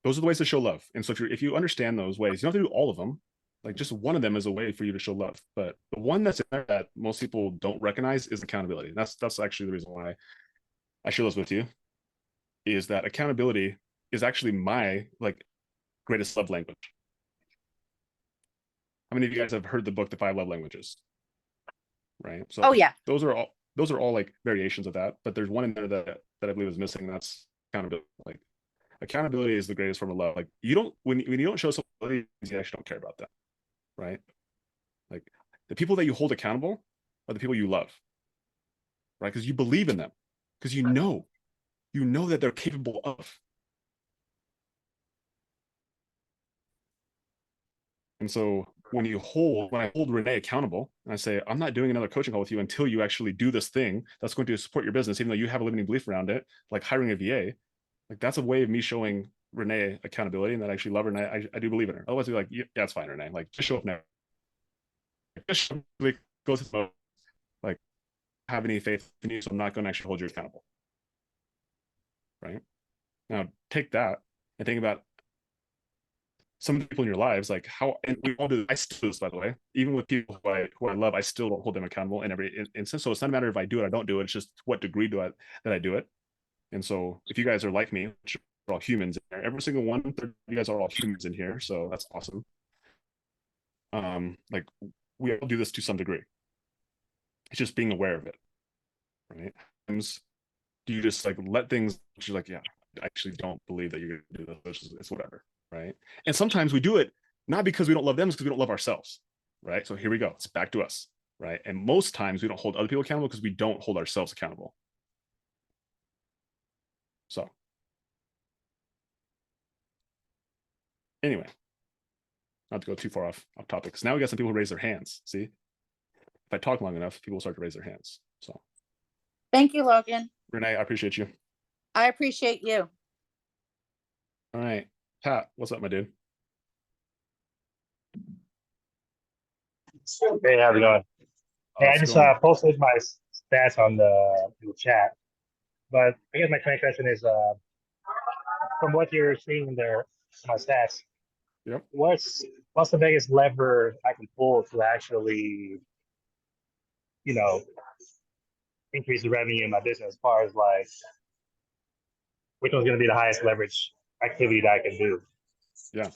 those are the ways to show love. And so if you understand those ways, you don't have to do all of them. Like just one of them is a way for you to show love. But the one that's in there that most people don't recognize is accountability. And that's actually the reason why I share this with you, is that accountability is actually my greatest love language. How many of you guys have heard the book, The 5 Love Languages? Right. So oh yeah. Those are all like variations of that, but there's one in there that I believe is missing. That's accountability. Like accountability is the greatest form of love. Like when you don't show somebody, you actually don't care about them. Right. Like the people that you hold accountable are the people you love. Right. Because you believe in them. Because you know that they're capable of. And so when I hold Renee accountable and I say, I'm not doing another coaching call with you until you actually do this thing that's going to support your business, even though you have a limiting belief around it, like hiring a VA, like that's a way of me showing Renee accountability and that I actually love her and I do believe in her. Otherwise, be like, yeah, it's fine, Renee. Like just show up now. Just go through like have any faith in you, so I'm not going to actually hold you accountable. Right? Now take that and think about some of the people in your lives, like how, and we all do. I still do this, by the way, even with people who I love, I still don't hold them accountable in every instance. So it's not a matter if I do it, I don't do it. It's just what degree that I do it. And so if you guys are like me, which all humans in there. Every single one, you guys are all humans in here, so that's awesome. Like we all do this to some degree. It's just being aware of it, right? Sometimes you just like let things, you're like, yeah, I actually don't believe that you're gonna do this. It's whatever, right? And sometimes we do it not because we don't love them, it's because we don't love ourselves, right? So here we go. It's back to us, right? And most times we don't hold other people accountable because we don't hold ourselves accountable. So anyway, not to go too far off topic, because now we got some people who raise their hands. See, if I talk long enough, people will start to raise their hands. So Thank you, Logan. Renee, I appreciate you. I appreciate you. All right, Pat, what's up, my dude? Hey, how's it going? Hey, I just posted my stats on the chat, but I guess my main question is, from what you're seeing in there, my stats. Yep. What's the biggest lever I can pull to actually, you know, increase the revenue in my business? As far as like, which one's going to be the highest leverage activity that I can do? Yeah.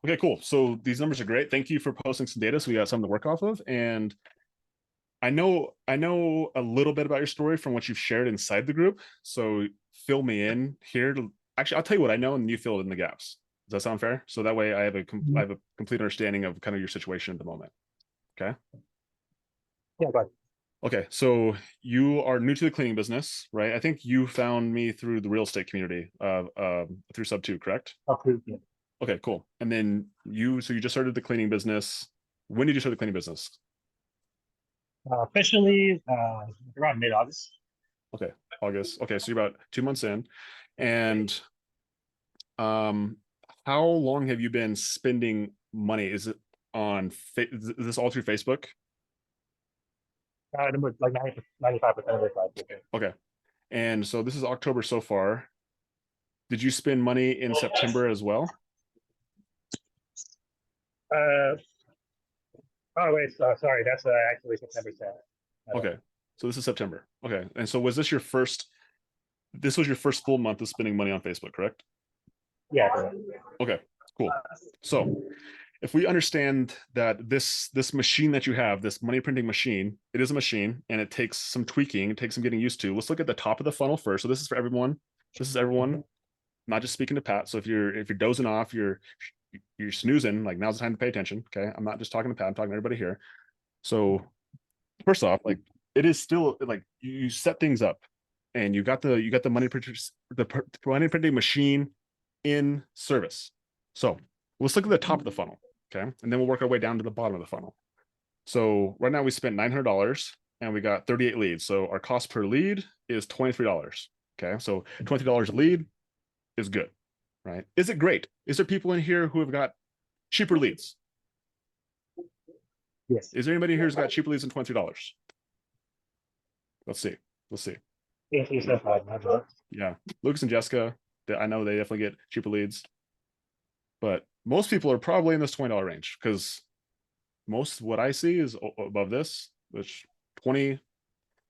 Okay, cool. So these numbers are great. Thank you for posting some data, so we got something to work off of. And I know a little bit about your story from what you've shared inside the group. So fill me in here. Actually, I'll tell you what I know, and you fill in the gaps. Does that sound fair? So that way I have a complete understanding of kind of your situation at the moment. Okay. Yeah, go ahead. Okay, so you are new to the cleaning business, right? I think you found me through the real estate community, through Sub2, correct? Yeah. Okay, cool. And then you just started the cleaning business. When did you start the cleaning business? Officially, around mid-August. Okay, August. Okay, so you're about 2 months in. And how long have you been spending money? Is it on, is this all through Facebook? Like 95% of it. Okay. And so this is October so far. Did you spend money in September as well? Oh wait, sorry, that's actually September 7th. Okay, so this is September. Okay, and so was this your first? This was your first full month of spending money on Facebook, correct? Yeah. Okay, cool. So if we understand that this machine that you have, this money printing machine, it is a machine and it takes some tweaking, it takes some getting used to. Let's look at the top of the funnel first. So this is for everyone. This is everyone, not just speaking to Pat. So if you're dozing off, you're snoozing, like now's the time to pay attention. Okay, I'm not just talking to Pat, I'm talking to everybody here. So first off, like it is still like you set things up and you got the money printers, the money printing machine in service. So let's look at the top of the funnel. Okay, and then we'll work our way down to the bottom of the funnel. So right now we spent $900 and we got 38 leads. So our cost per lead is $23. Okay, so $23 a lead is good, right? Is it great? Is there people in here who have got cheaper leads? Yes. Is there anybody here who's got cheaper leads than $23? Let's see. Yes, Yeah, Lucas and Jessica, I know they definitely get cheaper leads, but most people are probably in this $20 range because most of what I see is above this, which 20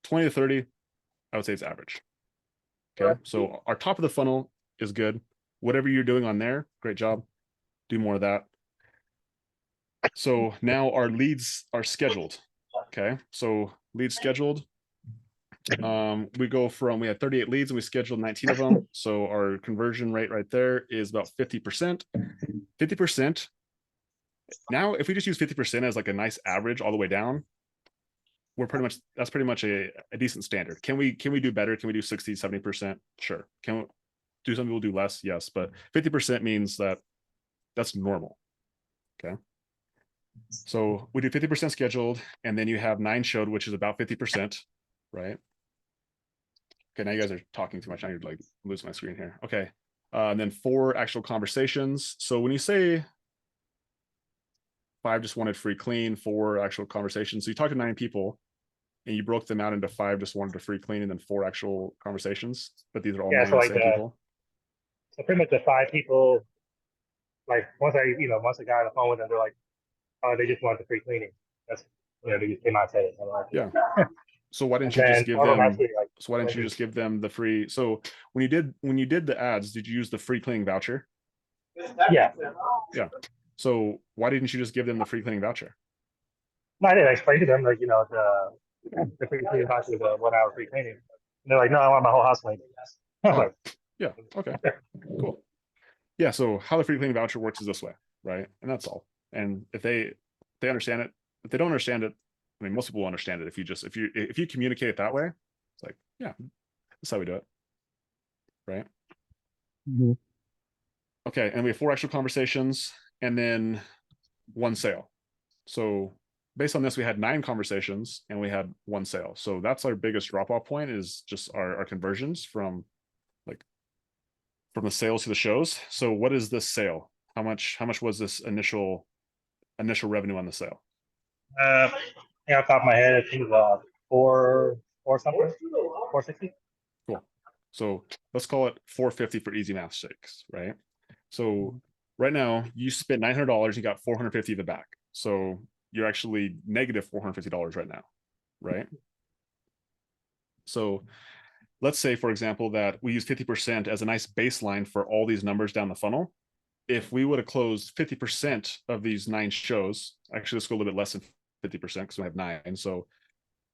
to 30, I would say it's average. Okay, so our top of the funnel is good. Whatever you're doing on there, great job. Do more of that. So now our leads are scheduled. Okay, so leads scheduled. We go from, we had 38 leads and we scheduled 19 of them. So our conversion rate right there is about 50%. 50%. Now, if we just use 50% as like a nice average all the way down, that's pretty much a decent standard. Can we do better? Can we do 60, 70%? Sure. Do some people do less? Yes, but 50% means that's normal. Okay. So we do 50% scheduled, and then you have 9 showed, which is about 50%, right? Okay, now you guys are talking too much. I need to like lose my screen here. Okay, and then 4 actual conversations. So when you say 5 just wanted free clean, 4 actual conversations, so you talked to 9 people, and you broke them out into 5 just wanted a free clean, and then 4 actual conversations. But these are all 9 so like same people. So pretty much the 5 people, like once I got on the phone with them, they're like, oh, they just want the free cleaning. That's they just came out and said it. Yeah. So why And didn't you just then give some of them them? actually like. So why didn't you just give them the free? So when you did the ads, did you use the free cleaning voucher? Yeah. Yeah. So why didn't you just give them the free cleaning voucher? No, I did. I explained to them like the free cleaning voucher was a 1 hour free cleaning. And they're like, no, I want my whole house cleaned. I was Oh, like, yeah. Okay. Cool. Yeah. So how the free cleaning voucher works is this way, right? And that's all. And if they understand it, if they don't understand it, I mean, most people will understand it if you communicate it that way. It's like, yeah, that's how we do it, right? Okay, and we have 4 extra conversations and then 1 sale. So based on this, we had 9 conversations and we had 1 sale. So that's our biggest drop-off point, is just our conversions from the sales to the shows. So what is this sale? How much was this initial revenue on the sale? yeah, off the top of my head, I think it was four something, 460. Cool. So let's call it 450 for easy math sakes, right? So right now you spent $900, you got 450 of it back. So you're actually negative $450 right now, right? So let's say, for example, that we use 50% as a nice baseline for all these numbers down the funnel. If we would have closed 50% of these 9 shows, actually, let's go a little bit less than 50% because we have 9. So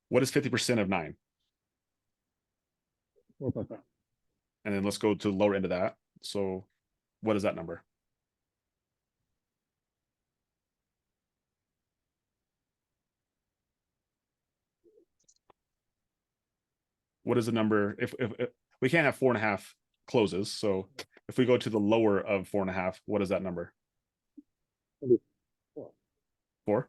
what is 50% of 9? And then let's go to the lower end of that. So what is that number? What is the number? If we can't have 4.5 closes, so if we go to the lower of 4.5, what is that number? 4.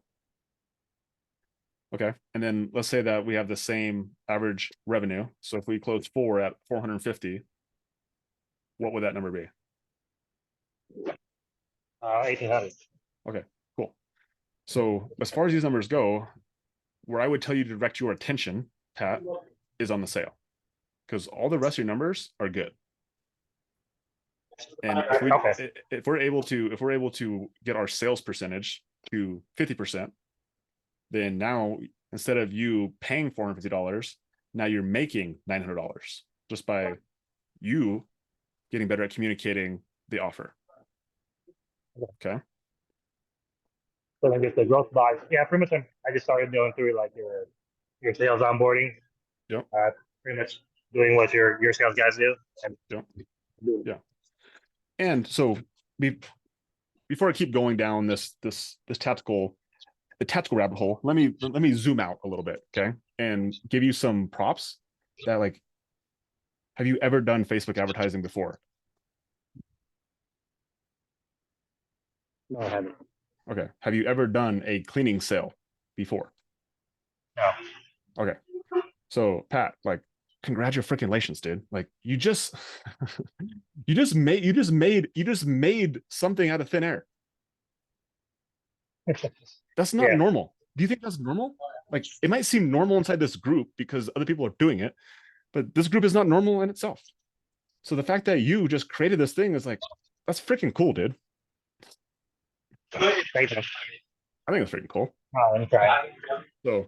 Okay, and then let's say that we have the same average revenue. So if we close 4 at 450, what would that number be? 1800. Okay, cool. So as far as these numbers go, where I would tell you to direct your attention, Pat, is on the sale, because all the rest of your numbers are good. And if we're able to get our sales percentage to 50%, then now instead of you paying $450, now you're making $900 just by you getting better at communicating the offer. Okay. So then get the growth box. Yeah, pretty much. I just started going through like your sales onboarding. Yep. Pretty much doing what your sales guys do. And yep. Yeah. And so before I keep going down this tactical rabbit hole, let me zoom out a little bit, okay, and give you some props that, like, have you ever done Facebook advertising before? No, I haven't. Okay. Have you ever done a cleaning sale before? No. Okay. So Pat, like, congratulations, dude. Like, you just made something out of thin air. That's not normal. Do you think that's normal? Like, it might seem normal inside this group because other people are doing it, but this group is not normal in itself. So the fact that you just created this thing is like, that's freaking cool, dude. Thank you. I think it's freaking cool. Let me try. So,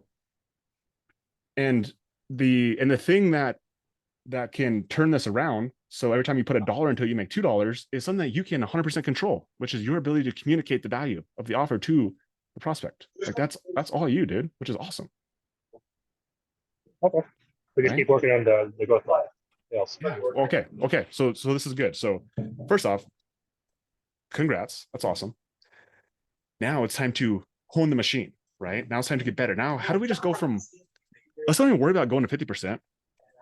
and the thing that can turn this around, so every time you put $1 into it, you make $2, is something that you can 100% control, which is your ability to communicate the value of the offer to the prospect. Like, that's all you, dude, which is awesome. Okay. We just keep working on the growth line. Yes. Okay. So this is good. So first off, congrats. That's awesome. Now it's time to hone the machine, right? Now it's time to get better. Now, how do we just go from, let's not even worry about going to 50%.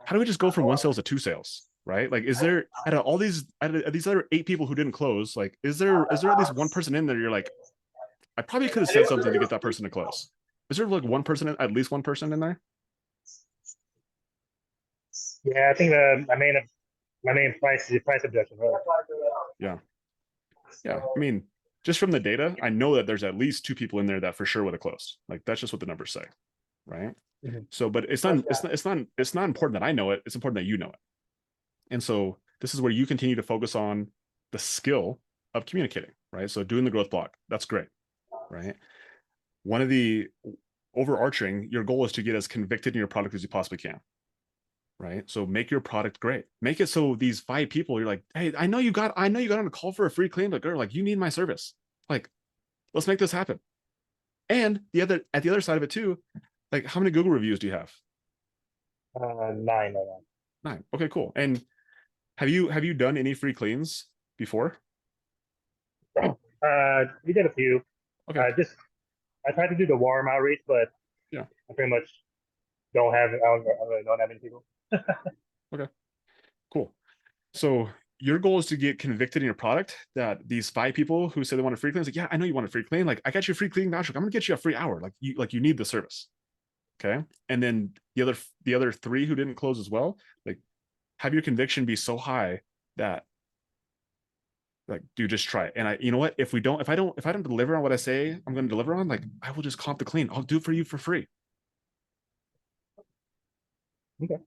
How do we just go from 1 sales to 2 sales, right? Like, is there, out of these other 8 people who didn't close, like, is there at least one person in there you're like, I probably could have said something to get that person to close? Is there like at least one person in there? Yeah, I think my main price is the price objection. Right? Yeah. I mean, just from the data, I know that there's at least 2 people in there that for sure would have closed. Like, that's just what the numbers say, right? Mm-hmm. So, but it's not important that I know it. It's important that you know it. And so this is where you continue to focus on the skill of communicating, right? So doing the growth block, that's great, right? One of the overarching, your goal is to get as convicted in your product as you possibly can. Right. So make your product great. Make it so these 5 people, you're like, hey, I know you got on a call for a free clean, but girl, like, you need my service. Like, let's make this happen. And at the other side of it too, like, how many Google reviews do you have? 9 right now. 9. Okay, cool. And have you done any free cleans before? We did a few. Okay. I tried to do the warm outreach, but yeah, I pretty much don't have. I really don't have any people. Okay, cool. So your goal is to get convicted in your product that these 5 people who say they want a free clean, like, yeah, I know you want a free clean. Like, I got you a free clean voucher. I'm gonna get you a free hour. Like you need the service. Okay. And then the other 3 who didn't close as well, like, have your conviction be so high that, like, dude, just try it. And you know what? If I don't deliver on what I say I'm going to deliver on, like, I will just comp the clean. I'll do it for you for free. Okay.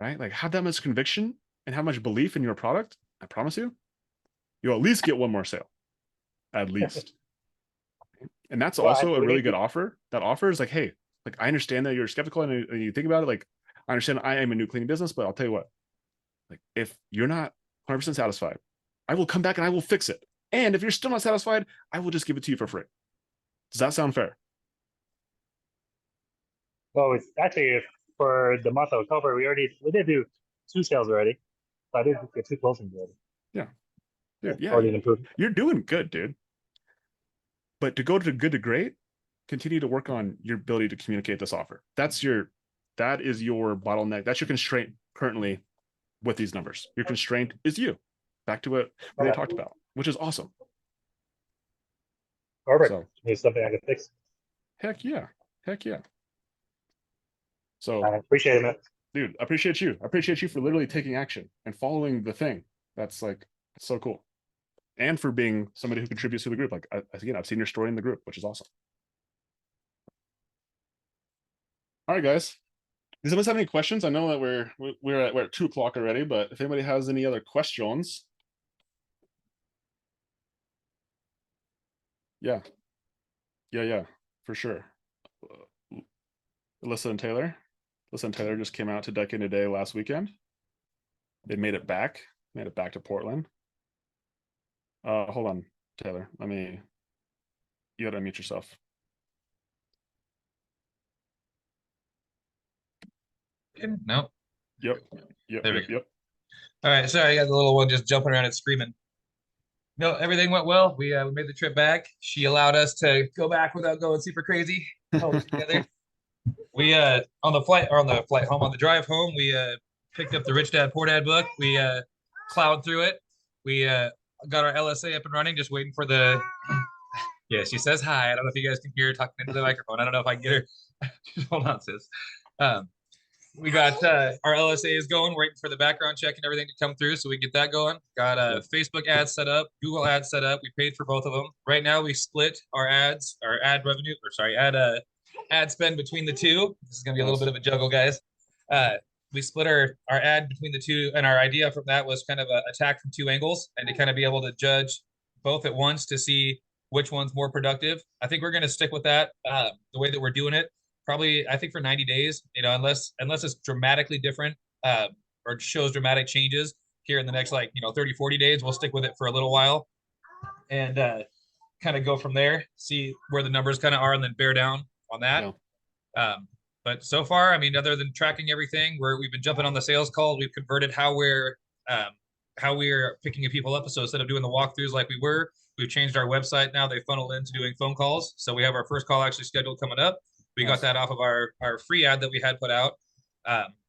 Right? Like, have that much conviction and how much belief in your product. I promise you'll at least get one more sale, at least. And that's also a really good offer. That offer is like, hey, like, I understand that you're skeptical and you think about it. Like, I understand I am a new cleaning business, but I'll tell you what, like, if you're not 100% satisfied, I will come back and I will fix it. And if you're still not satisfied, I will just give it to you for free. Does that sound fair? Well, it's actually for the month of October, we did do 2 sales already. So I did get 2 closings already. Yeah. Dude, yeah. Already improved. You're doing good, dude. But to go to good to great, continue to work on your ability to communicate this offer. That is your bottleneck. That's your constraint currently with these numbers. Your constraint is you. Back to what we talked about, which is awesome. Perfect. So, it's something I can fix. Heck yeah. So I appreciate it, man. Dude, I appreciate you. I appreciate you for literally taking action and following the thing. That's like, it's so cool. And for being somebody who contributes to the group. Like, again, I've seen your story in the group, which is awesome. All right, guys. Does anybody have any questions? I know that we're at 2 o'clock already, but if anybody has any other questions. Yeah, for sure. Alyssa and Taylor just came out to Duck In Today last weekend. They made it back to Portland. Hold on, Taylor. You gotta unmute yourself. No. Yep. All right, sorry, I got the little one just jumping around and screaming. No, everything went well. We made the trip back. She allowed us to go back without going super crazy. Together. We on the drive home, we picked up the Rich Dad Poor Dad book. We plowed through it. We got our LSA up and running, just waiting for the. Yeah, she says hi. I don't know if you guys can hear her talking into the microphone. I don't know if I can get her. Hold on, sis. We got our LSA is going, waiting for the background check and everything to come through, so we get that going. Got Facebook ads set up, Google ads set up. We paid for both of them. Right now, we split our ad spend between the 2. This is gonna be a little bit of a juggle, guys. We split our ad between the 2, and our idea from that was kind of an attack from 2 angles, and to kind of be able to judge both at once to see which one's more productive. I think we're gonna stick with that the way that we're doing it. Probably, I think for 90 days, unless it's dramatically different or shows dramatic changes here in the next 30, 40 days, we'll stick with it for a little while and kind of go from there, see where the numbers kind of are and then bear down on that. Yeah. But so far, other than tracking everything, we've been jumping on the sales calls. We've converted how we're picking people up. So instead of doing the walkthroughs like we were, we've changed our website now. They funneled into doing phone calls. So we have our first call actually scheduled coming up. We got that off of our free ad that we had put out.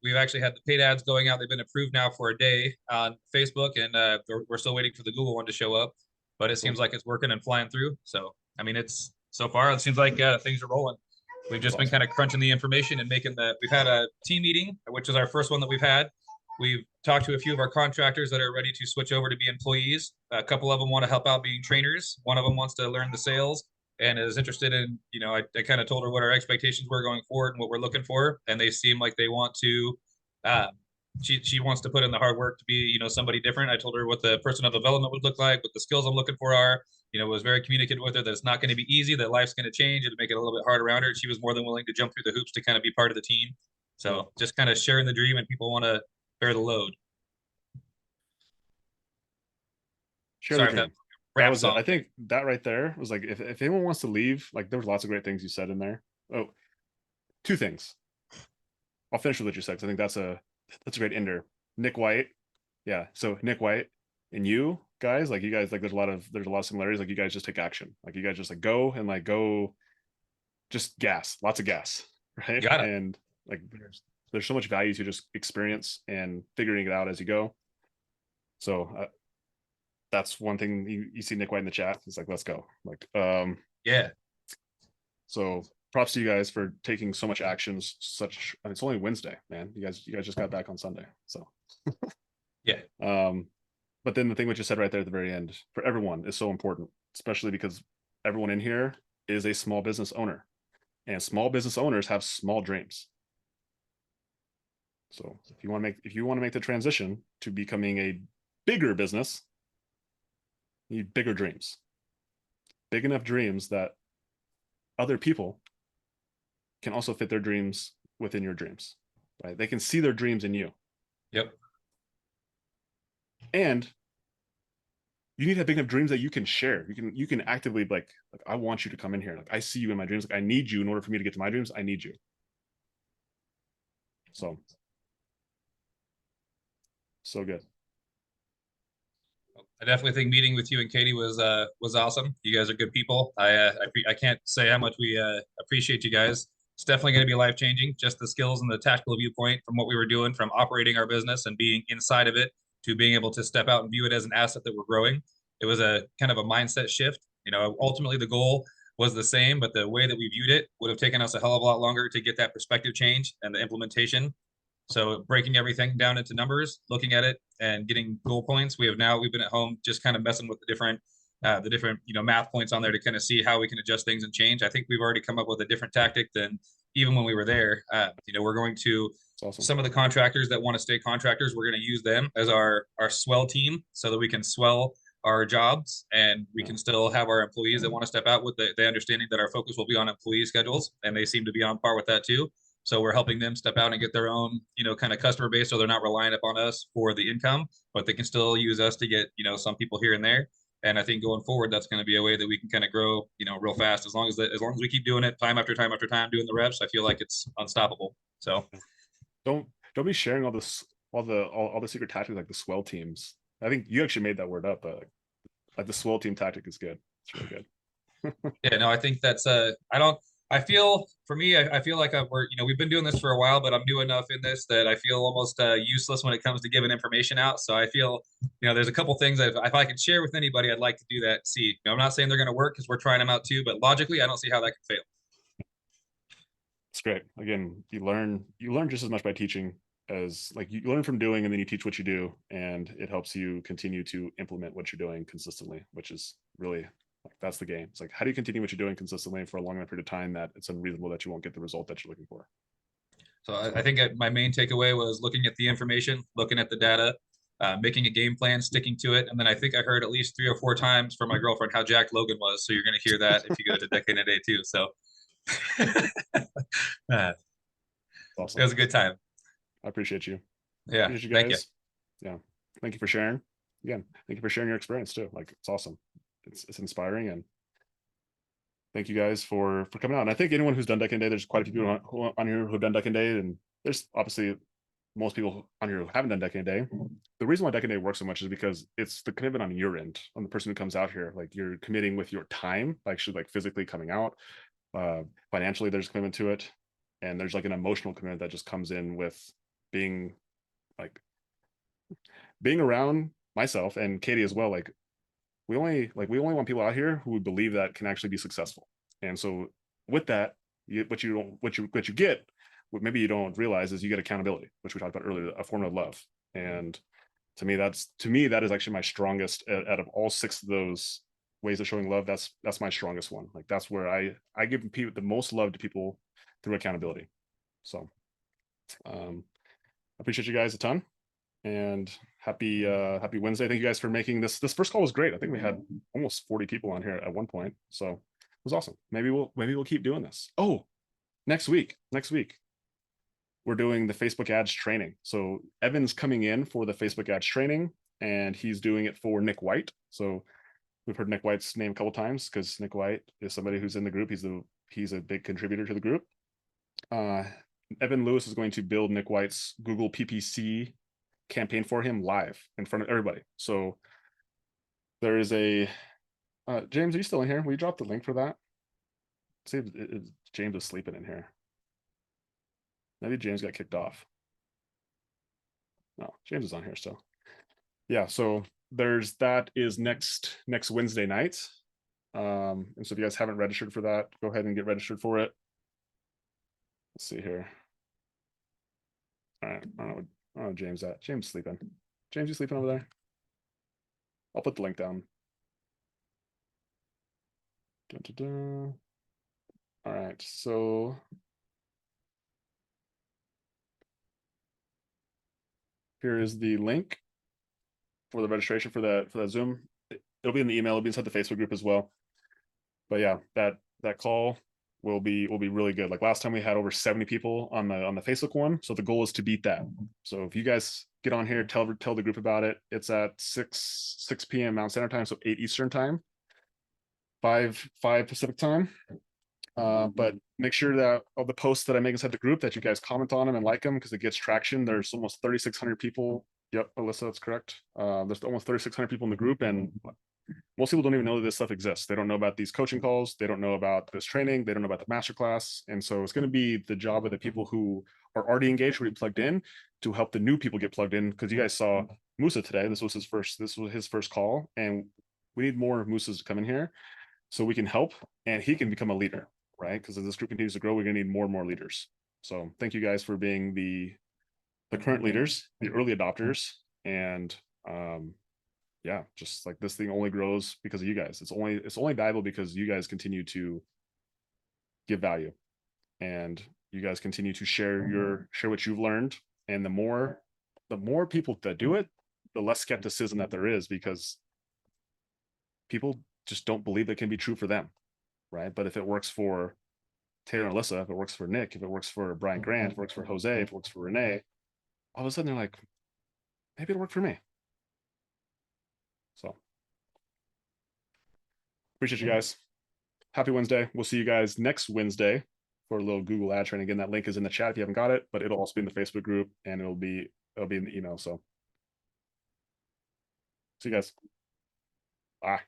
We've actually had the paid ads going out. They've been approved now for a day on Facebook, and we're still waiting for the Google one to show up. But it seems like it's working and flying through. So, so far, it seems like things are rolling. We've just been kind of crunching the information and we've had a team meeting, which is our first one that we've had. We've talked to a few of our contractors that are ready to switch over to be employees. A couple of them want to help out being trainers. One of them wants to learn the sales and is interested in, I kind of told her what our expectations were going forward and what we're looking for. And they seem like they want to she wants to put in the hard work to be, you know, somebody different. I told her what the personal development would look like, what the skills I'm looking for are. You know, was very communicative with her that it's not going to be easy, that life's going to change, and to make it a little bit hard around her. She was more than willing to jump through the hoops to kind of be part of the team. So just kind of sharing the dream, and people want to bear the load. Share Sorry the if that dream. That rap was it. song. I think that right there was like, if anyone wants to leave, like there was lots of great things you said in there. Oh, two things. I'll finish with what you said, 'cause I think that's a great ender. Nick White. Yeah. So Nick White and you guys, like you guys, like there's a lot of similarities. Like you guys just take action. Like you guys just like go and like go, just gas, lots of gas, right? Got it. And like there's so much value to just experience and figuring it out as you go. So that's one thing you see Nick White in the chat. He's like, let's go. Like, Yeah. so props to you guys for taking so much actions. And it's only Wednesday, man. You guys just got back on Sunday. So Yeah. But then the thing what you said right there at the very end for everyone is so important, especially because everyone in here is a small business owner, and small business owners have small dreams. So if you want to make the transition to becoming a bigger business, you need bigger dreams, big enough dreams that other people can also fit their dreams within your dreams, right? They can see their dreams in you. Yep. And you need to have big enough dreams that you can share. You can actively like I want you to come in here. Like I see you in my dreams. Like I need you in order for me to get to my dreams. I need you. So good. I definitely think meeting with you and Katie was awesome. You guys are good people. I can't say how much we appreciate you guys. It's definitely going to be life changing. Just the skills and the tactical viewpoint from what we were doing, from operating our business and being inside of it, to being able to step out and view it as an asset that we're growing. It was a kind of a mindset shift. You know, ultimately the goal was the same, but the way that we viewed it would have taken us a hell of a lot longer to get that perspective change and the implementation. So breaking everything down into numbers, looking at it and getting goal points. We've been at home just kind of messing with the different math points on there to kind of see how we can adjust things and change. I think we've already come up with a different tactic than even when we were there. We're going to Awesome. Some of the contractors that want to stay contractors, we're going to use them as our swell team so that we can swell our jobs, and we can still have our employees that want to step out with the understanding that our focus will be on employee schedules, and they seem to be on par with that too. So we're helping them step out and get their own, kind of customer base, so they're not relying upon us for the income, but they can still use us to get, some people here and there. And I think going forward, that's going to be a way that we can kind of grow, real fast. As long as we keep doing it time after time after time, doing the reps, I feel like it's unstoppable. So don't be sharing all the secret tactics like the swell teams. I think you actually made that word up, but like the swell team tactic is good. It's really good. Yeah, no, I think that's I feel for me, I feel like we've been doing this for a while, but I'm new enough in this that I feel almost useless when it comes to giving information out. So I feel, there's a couple things that if I could share with anybody, I'd like to do that. See, I'm not saying they're going to work because we're trying them out too, but logically, I don't see how that can fail. It's great. Again, you learn just as much by teaching as like you learn from doing, and then you teach what you do, and it helps you continue to implement what you're doing consistently, which is really that's the game. It's like, how do you continue what you're doing consistently for a long enough period of time that it's unreasonable that you won't get the result that you're looking for? So I think my main takeaway was looking at the information, looking at the data, making a game plan, sticking to it. And then I think I heard at least 3 or 4 times from my girlfriend how jacked Logan was. So you're going to hear that if you go to Decade in a Day too. So Awesome. It was a good time. I appreciate you. Yeah. Appreciate you guys. Yeah. Thank you for sharing. Again, thank you for sharing your experience too. Like, it's awesome. It's inspiring, and thank you guys for coming out. And I think anyone who's done Decade Day, there's quite a few people on here who've done Decade Day, and there's obviously most people on here who haven't done Decade Day. The reason why Decade Day works so much is because it's the commitment on your end, on the person who comes out here. Like, you're committing with your time, actually, like physically coming out. Financially, there's commitment to it, and there's like an emotional commitment that just comes in with being around myself and Katie as well. Like, we only want people out here who believe that can actually be successful. And so with that, what you get, what maybe you don't realize, is you get accountability, which we talked about earlier, a form of love. And to me, that is actually my strongest out of all 6 of those ways of showing love. That's my strongest one. Like, that's where I give people the most love to people, through accountability. So appreciate you guys a ton, and happy Wednesday. Thank you guys for making this first call was great. I think we had almost 40 people on here at one point, so it was awesome. Maybe we'll keep doing this. Oh, next week we're doing the Facebook ads training. So Evan's coming in for the Facebook ads training, and he's doing it for Nick White. So we've heard Nick White's name a couple times because Nick White is somebody who's in the group. He's a big contributor to the group. Evan Lewis is going to build Nick White's Google PPC campaign for him live in front of everybody. So there is a James, are you still in here? Will you drop the link for that? See if James is sleeping in here. Maybe James got kicked off. No, James is on here still. Yeah, so that is next Wednesday night. And so if you guys haven't registered for that, go ahead and get registered for it. Let's see here. All right, I don't know James at. James sleeping. James, you sleeping over there? I'll put the link down. Dun, dun, dun. All right, so here is the link for the registration for that Zoom. It'll be in the email. It'll be inside the Facebook group as well. But yeah, that call will be really good. Like last time we had over 70 people on the Facebook one. So the goal is to beat that. So if you guys get on here, tell the group about it. It's at 6 p.m. Mountain Standard Time, so 8 Eastern Time, 5 Pacific Time. But make sure that all the posts that I make inside the group that you guys comment on them and like them because it gets traction. There's almost 3,600 people. Yep, Alyssa, that's correct. There's almost 3,600 people in the group, and most people don't even know that this stuff exists. They don't know about these coaching calls. They don't know about this training. They don't know about the masterclass. And so it's going to be the job of the people who are already engaged, already plugged in, to help the new people get plugged in. Because you guys saw Musa today. This was his first call, and we need more Musas to come in here so we can help and he can become a leader, right? Because as this group continues to grow, we're going to need more and more leaders. So thank you guys for being the current leaders, the early adopters, and yeah, just like this thing only grows because of you guys. It's only valuable because you guys continue to give value, and you guys continue to share what you've learned. And the more people that do it, the less skepticism that there is, because people just don't believe it can be true for them, right? But if it works for Taylor and Alyssa, if it works for Nick, if it works for Brian Grant, if it works for Jose, if it works for Renee, all of a sudden they're like, maybe it'll work for me. So appreciate you guys. Happy Wednesday. We'll see you guys next Wednesday for a little Google ad training. Again, that link is in the chat if you haven't got it, but it'll also be in the Facebook group and it'll be in the email. So see you guys. Bye.